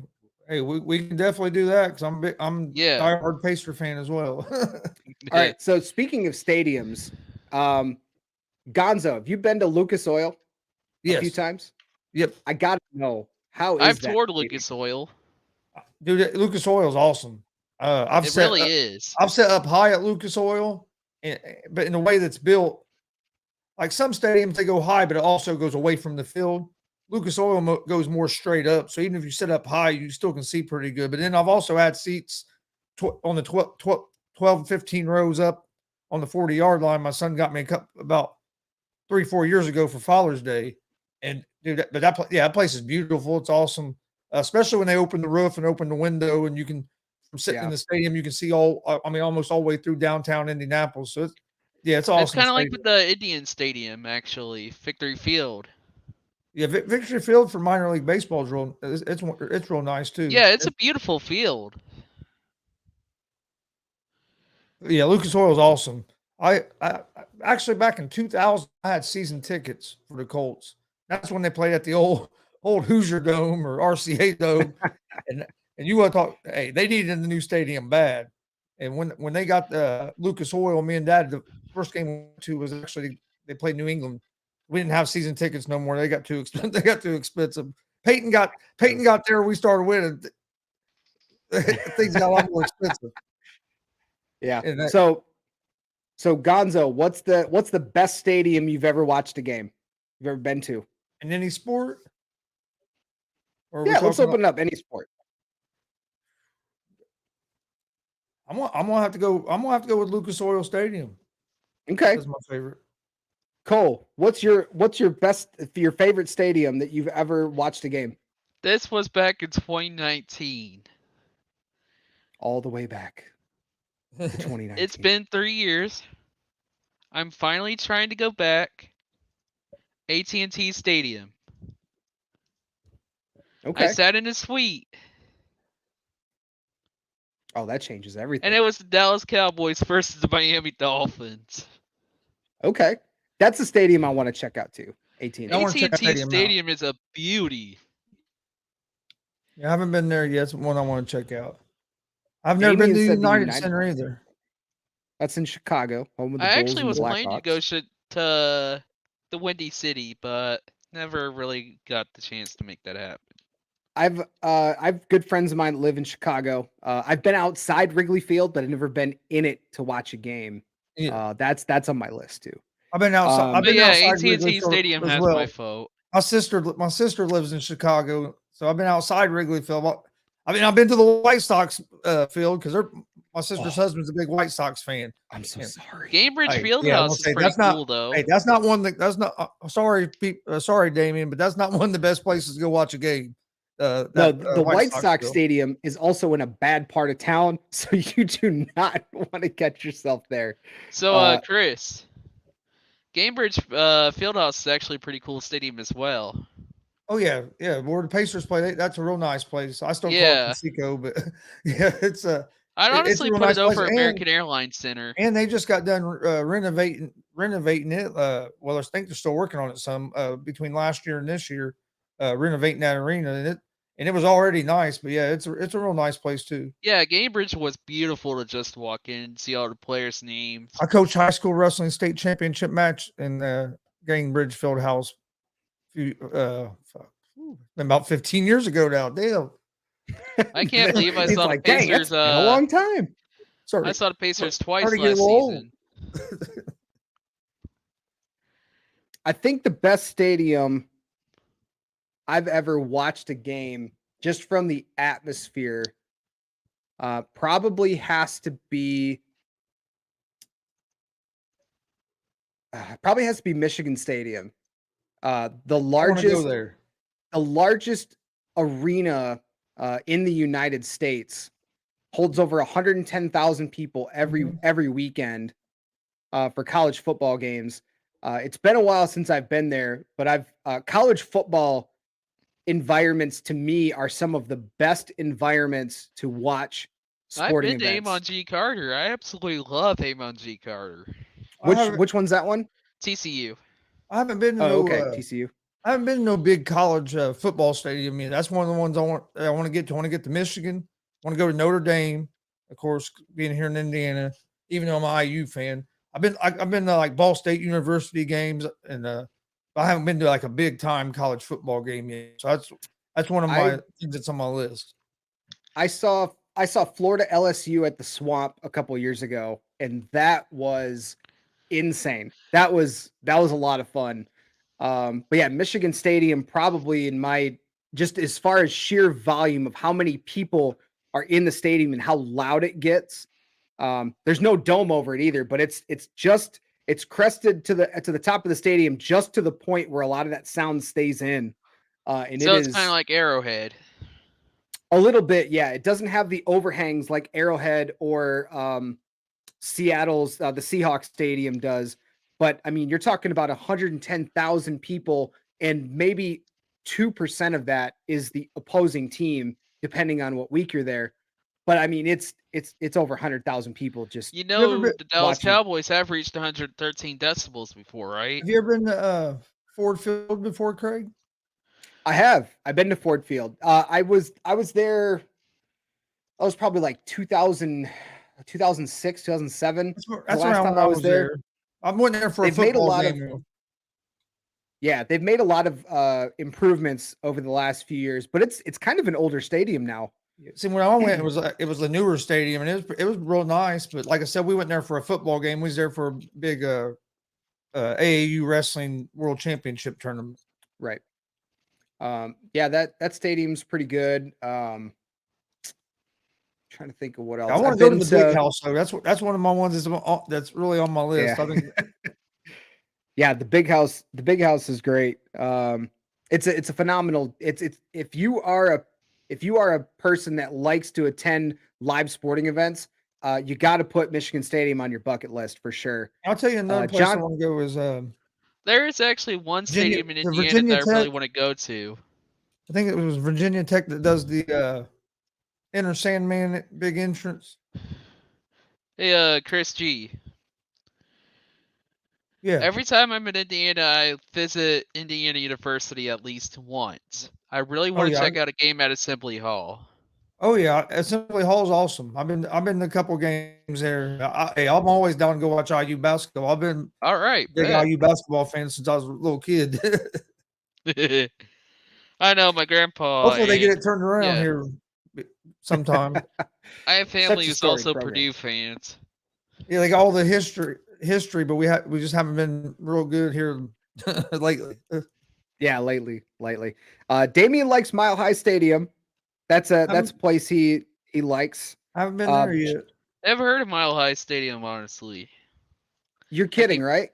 we can definitely do that, because I'm a diehard Pacer fan as well. All right. So speaking of stadiums, Gonzo, have you been to Lucas Oil a few times? Yep. I gotta know, how is I've that toured stadium? Lucas Oil. Dude, Lucas Oil is awesome. It really is. I've set up high at Lucas Oil, but in a way that's built. Like some stadiums, they go high, but it also goes away from the field. Lucas Oil goes more straight up. So even if you sit up high, you still can see pretty good. But then I've also had seats on the 12, 15 rows up on the 40-yard line. My son got me a cup about 3-4 years ago for Father's Day. And dude, that place is beautiful. It's awesome, especially when they open the roof and open the window, and you can, from sitting in the stadium, you can see almost all the way through downtown Indianapolis. So it's awesome. It's kind of like with the Indian Stadium, actually, Victory Field. Yeah, Victory Field for minor league baseball is it's real nice too. Yeah, it's a beautiful field. Yeah, Lucas Oil is awesome. I actually, back in 2000, I had season tickets for the Colts. That's when they played at the old Hoosier Dome or RCA Dome, and you want to talk? Hey, they needed the new stadium bad. And when they got Lucas Oil, me and Dad, the first game we went to was actually they played New England. We didn't have season tickets no more. They got too expensive. Peyton got there. We started winning. Things got a lot more expensive. Yeah. So Gonzo, what's the best stadium you've ever watched a game? You've ever been to? In any sport? Let's open it up. Any sport. I'm gonna have to go with Lucas Oil Stadium. Okay. That's my favorite. Cole, what's your favorite stadium that you've ever watched a game? This was back in 2019. All the way back to 2019. It's been 3 years. I'm finally trying to go back. AT&T Stadium. Okay. I sat in a suite. Oh, that changes everything. And it was the Dallas Cowboys versus the Miami Dolphins. Okay. That's a stadium I want to check out too. AT&T Stadium is a beauty. Yeah, I haven't been there yet. It's one I want to check out. I've never been to the United Center either. That's in Chicago. Home of the I Bulls actually was planning to go to the Windy City, but never really got the chance to make that happen. I've good friends of mine that live in Chicago. I've been outside Wrigley Field, but I've never been in it to watch a game. Yeah. That's on my list too. I've been outside. I've been outside AT&T Stadium has my vote. My sister lives in Chicago, so I've been outside Wrigley Field. I've been to the White Sox field because my sister's husband's a big White Sox fan. I'm so sorry. Gamebridge Fieldhouse is pretty cool, though. Hey, that's not one that. That's not. Sorry, Damien, but that's not one of the best places to go watch a game. The White Sox Stadium is also in a bad part of town, so you do not want to get yourself there. So, Chris, Gamebridge Fieldhouse is actually a pretty cool stadium as well. Oh yeah. Where the Pacers play, that's a real nice place. I still call it Conseco, but it's a. I'd honestly put it over American Airlines Center. And they just got done renovating it. I think they're still working on it some between last year and this year, renovating that arena, and it was already nice. But yeah, it's a real nice place too. Yeah, Gamebridge was beautiful to just walk in and see all the players' names. I coached high school wrestling state championship match in Gamebridge Fieldhouse. been about 15 years ago now. Damn. I can't believe I He's saw like, the dang, Pacers. that's been a long time. Sorry. I saw the Pacers twice Starting to get a last little old. season. I think the best stadium I've ever watched a game just from the atmosphere probably has to be Michigan Stadium. The I want to go largest there. the largest arena in the United States holds over 110,000 people every weekend for college football games. It's been a while since I've been there, but college football environments to me are some of the best environments to watch I've sporting been to events. Amon G. Carter. I absolutely love Amon G. Carter. Which one's that one? TCU. I haven't been to TCU. I haven't been to no big college football stadium yet. That's one of the ones I want to get to. I want to get to Michigan. I want to go to Notre Dame. Of course, being here in Indiana, even though I'm an IU fan, I've been to like Ball State University games, and I haven't been to like a big time college football game yet. So that's one of my things that's on my list. I saw Florida LSU at the Swamp a couple years ago, and that was insane. That was a lot of fun. But yeah, Michigan Stadium probably just as far as sheer volume of how many people are in the stadium and how loud it gets. There's no dome over it either, but it's crested to the top of the stadium just to the point where a lot of that sound stays in. And So it's kind of like Arrowhead. A little bit, yeah. It doesn't have the overhangs like Arrowhead or Seattle's the Seahawks Stadium does. But I mean, you're talking about 110,000 people, and maybe 2% of that is the opposing team, depending on what week you're there. But I mean, it's over 100,000 people just. The Dallas watching. Cowboys have reached 113 decibels before, right? Have you ever been to Ford Field before, Craig? I have. I've been to Ford Field. I was there. I was probably like 2006, 2007. That's the last time I was there. I went there for a football game. They've made a lot of improvements over the last few years, but it's kind of an older stadium now. See, when I went, it was the newer stadium, and it was real nice. But like I said, we went there for a football game. We was there for a big AAU Wrestling World Championship tournament. Right. Yeah, that stadium's pretty good. Trying to think of what else. I want to go to the Big House, though. That's one of my ones that's really on my list. Yeah. I think. Yeah, the Big House. The Big House is great. It's a phenomenal. It's if you are a person that likes to attend live sporting events, you got to put Michigan Stadium on your bucket list for sure. I'll tell you another place I want to go is. There is actually one stadium in Indiana that I really want to go to. I think it was Virginia Tech that does the Inner Sandman big entrance. Hey, Chris G. Yeah. Every time I'm in Indiana, I visit Indiana University at least once. I really want to check out a game at Assembly Hall. Oh yeah, Assembly Hall is awesome. I've been to a couple games there. I'm always down to go watch IU basketball. I've been all right, big IU basketball fan since I was a little kid. I know my grandpa. Hopefully they get it turned around here sometime. I have family who's also Purdue fans. Yeah, like all the history, but we just haven't been real good here lately. Yeah, lately. Damien likes Mile High Stadium. That's a place he likes. I haven't been there yet. Never heard of Mile High Stadium, honestly. You're kidding, right?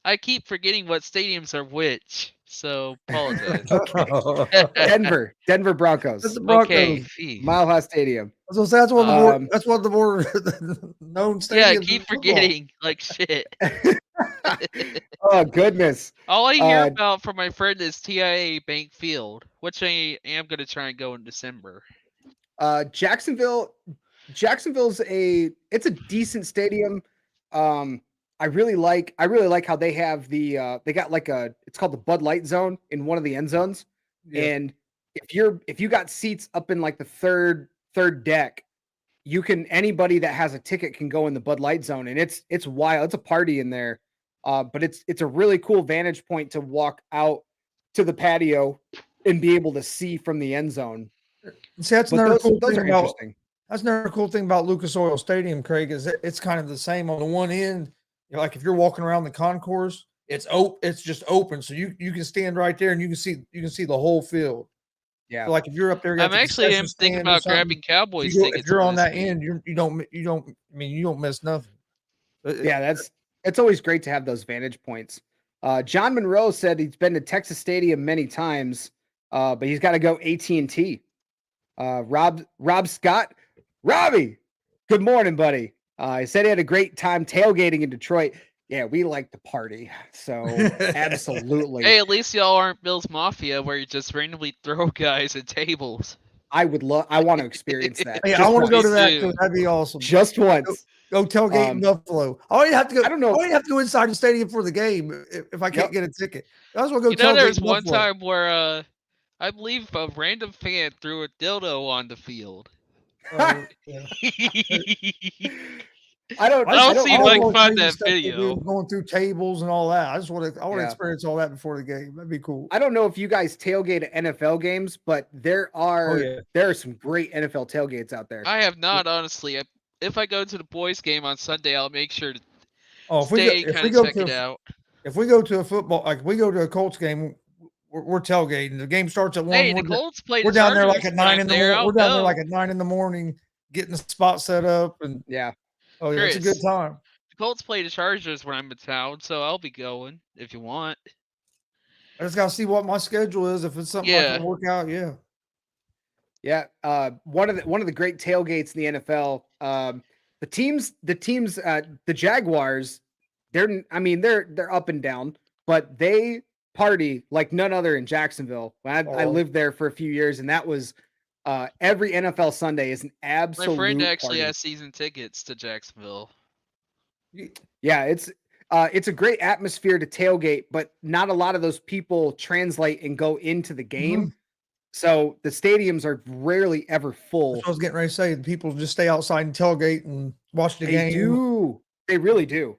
I keep forgetting what stadiums are which, so apologize. Okay. Denver Broncos. That's the Broncos. Okay. Mile High Stadium. So that's one of the more known stadiums. Yeah, I keep forgetting like shit. Oh goodness! All I hear about from my friend is TIA Bank Field, which I am going to try and go in December. Jacksonville's it's a decent stadium. I really like how they have they got like it's called the Bud Light zone in one of the end zones, and if you got seats up in like the third deck, anybody that has a ticket can go in the Bud Light zone, and it's wild. It's a party in there. But it's a really cool vantage point to walk out to the patio and be able to see from the end zone. See, that's But another those cool thing are about interesting. that's another cool thing about Lucas Oil Stadium, Craig, is it's kind of the same on the one end. Like if you're walking around the concourse, it's just open, so you can stand right there and you can see the whole field. Yeah. So like if you're up there, you got I'm the actually concession thinking stand or about something. grabbing Cowboys If tickets you're for on this that week. end, you don't miss nothing. Yeah, it's always great to have those vantage points. John Monroe said he's been to Texas Stadium many times, but he's got to go AT&T. Rob Scott, Robbie, good morning, buddy. He said he had a great time tailgating in Detroit. Yeah, we like to party, so absolutely. Hey, at least y'all aren't Bill's Mafia, where you just randomly throw guys at tables. I want to experience that. Hey, I just want to go once. to that too. because that'd be awesome. Just once. Go tailgate in Buffalo. I don't even have to go. I don't know. I don't even have to go inside the stadium for the game if I can't get a ticket. I just want to go tailgate. There was in one Buffalo. time where I believe a random fan threw a dildo on the field. Yeah. I don't see if I can find crazy that stuff they video. do, going through tables and all that. I want to Yeah. experience all that before the game. That'd be cool. I don't know if you guys tailgate at NFL games, but there are some great NFL tailgates out there. I have not, honestly. If I go to the boys game on Sunday, I'll make sure to if check it out. If we go to a football, like we go to a Colts game, we're tailgating. The game starts at 1. Hey, the Colts play. We're down there like at 9 in the morning. We're down there like at 9 in the morning, getting the spot set up, and yeah. Oh yeah, it's a good time. The Colts play the Chargers when I'm in town, so I'll be going if you want. I just gotta see what my schedule is. If it's something I can work out, yeah. Yeah. One of the great tailgates in the NFL. The Jaguars, they're up and down, but they party like none other in Jacksonville. I lived there for a few years, and that was every NFL Sunday is an absolute. My friend actually party. has season tickets to Jacksonville. Yeah, it's a great atmosphere to tailgate, but not a lot of those people translate and go into the game. Mm-hmm. So the stadiums are rarely ever full. That's what I was getting ready to say. The people just stay outside and tailgate and watch the game. They do. They really do.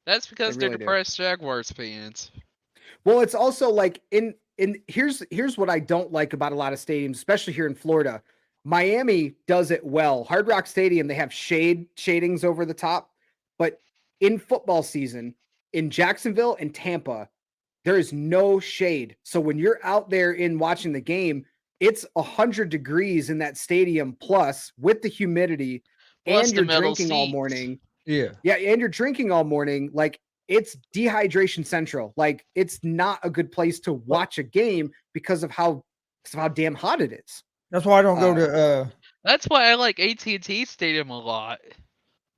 That's because they're depressed Jaguars fans. Well, it's also like here's what I don't like about a lot of stadiums, especially here in Florida. Miami does it well. Hard Rock Stadium, they have shadings over the top. But in football season, in Jacksonville and Tampa, there is no shade. So when you're out there in watching the game, it's 100 degrees in that stadium plus with the humidity, plus and you're drinking all morning. Yeah. Yeah, and you're drinking all morning. Like, it's dehydration central. Like, it's not a good place to watch a game because of how damn hot it is. That's why I don't go to That's why I like AT&T Stadium a lot.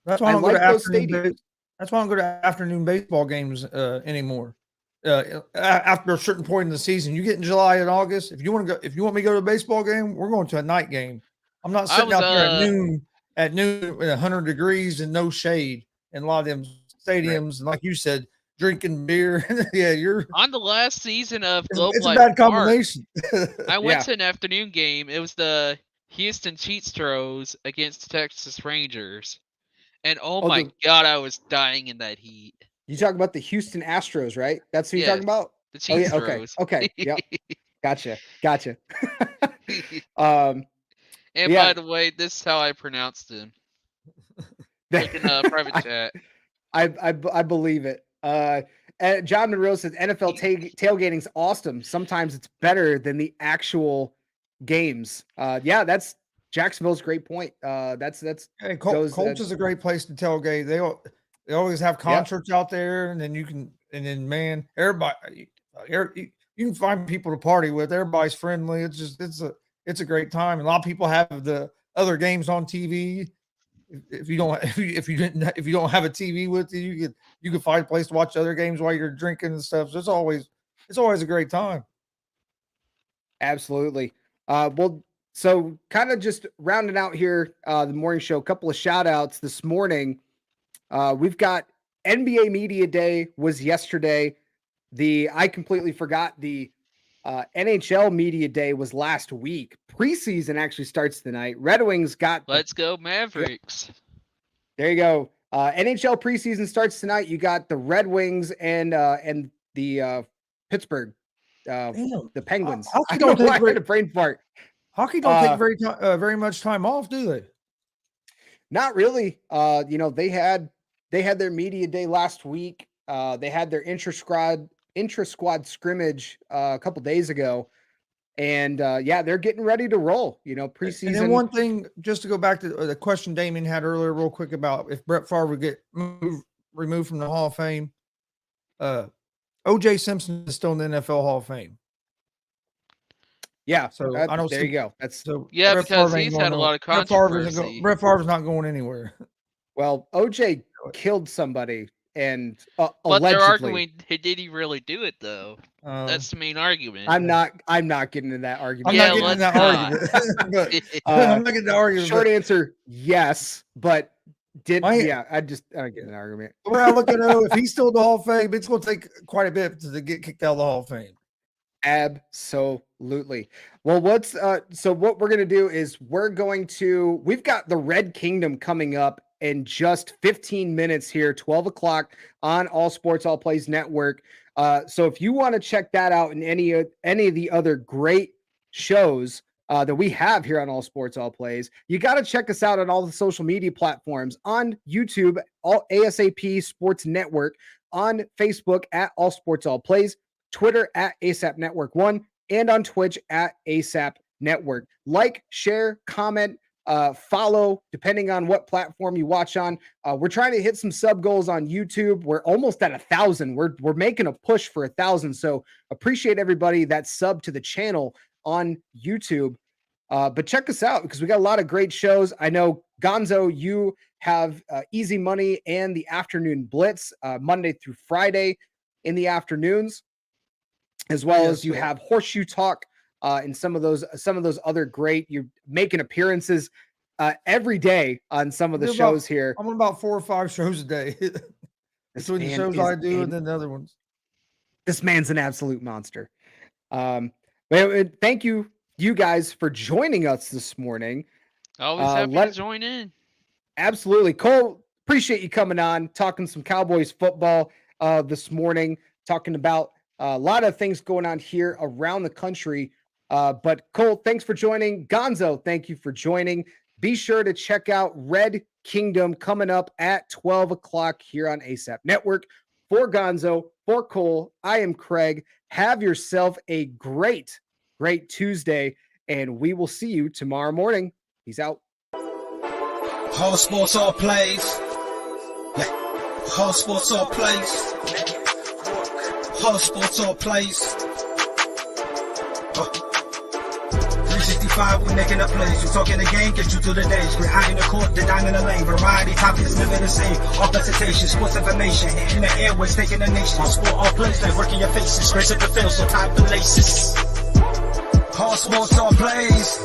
That's why I don't go to afternoon. That's why I don't go to afternoon baseball games anymore. After a certain point in the season, you get in July and August. If you want me to go to a baseball game, we're going to a night game. I'm not sitting out there at noon with 100 degrees and no shade in a lot of them stadiums. Right. And like you said, drinking beer. Yeah, you're on the last season of Globe It's Life a bad combination. I went to an afternoon game. It was the Houston Cheatstros against the Texas Rangers. And my God, I was dying in that heat. You talking about the Houston Astros, right? That's who you're talking about? The Cheatstros. Okay. Yep. Gotcha. And by the way, this is how I pronounced him. Like in a private chat. I believe it. John Monroe says NFL tailgating's awesome. Sometimes it's better than the actual games. Yeah, that's Jacksonville's a great point. Hey, Colts is a great place to tailgate. They always have concerts out there, and then man, everybody, you can find people to party with. Everybody's friendly. It's a great time. And a lot of people have the other games on TV. If you don't have a TV with you, you can find a place to watch other games while you're drinking and stuff. So it's always a great time. Absolutely. Well, so kind of just rounding out here, the morning show, a couple of shout outs this morning. We've got NBA Media Day was yesterday. I completely forgot the NHL Media Day was last week. Preseason actually starts tonight. Red Wings got Let's go Mavericks. There you go. NHL preseason starts tonight. You got the Red Wings and the Pittsburgh the Penguins. Hockey I don't know don't why take I had a brain fart. Hockey don't take very much time off, do they? Not really. They had their media day last week. They had their intra squad scrimmage a couple days ago, and they're getting ready to roll. Preseason. And then one thing, just to go back to the question Damien had earlier, real quick, about if Brett Favre would get removed from the Hall of Fame. O.J. Simpson is still in the NFL Hall of Fame. Yeah, so I don't. There you go. That's because he's had a lot of controversy. Brett Favre's not going anywhere. Well, OJ killed somebody, and but allegedly, they're arguing, did he really do it though? That's the main argument. I'm not getting into that argument. I'm not getting into that argument. I'm not getting the argument. Short answer: yes, but I get an argument. The way I look at it, if he's still in the Hall of Fame, it's going to take quite a bit to get kicked out of the Hall of Fame. Absolutely. Well, so what we're going to do is we've got the Red Kingdom coming up in just 15 minutes here, 12 o'clock on All Sports All Plays Network. So if you want to check that out and any of the other great shows that we have here on All Sports All Plays, you got to check us out on all the social media platforms, on YouTube, all ASAP Sports Network, on Facebook at All Sports All Plays, Twitter at ASAP Network 1, and on Twitch at ASAP Network. Like, share, comment, follow, depending on what platform you watch on. We're trying to hit some sub goals on YouTube. We're almost at 1,000. We're making a push for 1,000. So appreciate everybody that sub to the channel on YouTube. But check us out because we got a lot of great shows. I know, Gonzo, you have Easy Money and the Afternoon Blitz Monday through Friday in the afternoons, as well as you have Horseshoe Talk and some of those other great. You're making appearances every day on some of the shows here. I'm on about 4 or 5 shows a day. Between the shows I do and then the other ones. This man's an absolute monster. Thank you guys for joining us this morning. Always happy to join in. Absolutely. Cole, appreciate you coming on, talking some Cowboys football this morning, talking about a lot of things going on here around the country. But Cole, thanks for joining. Gonzo, thank you for joining. Be sure to check out Red Kingdom coming up at 12 o'clock here on ASAP Network. For Gonzo, for Cole, I am Craig. Have yourself a great Tuesday, and we will see you tomorrow morning. Peace out. All Sports All Plays. Yeah. All Sports All Plays. All Sports All Plays. 365, we making up plays. You talking the game, get you through the days. We're high in the court, the dime in the lane. Variety, topics, living the same. All presentation, sports information. Hitting the airways, taking the nation. All sport, all plays, like working your faces. Grace at the field, so tie the laces. All Sports All Plays.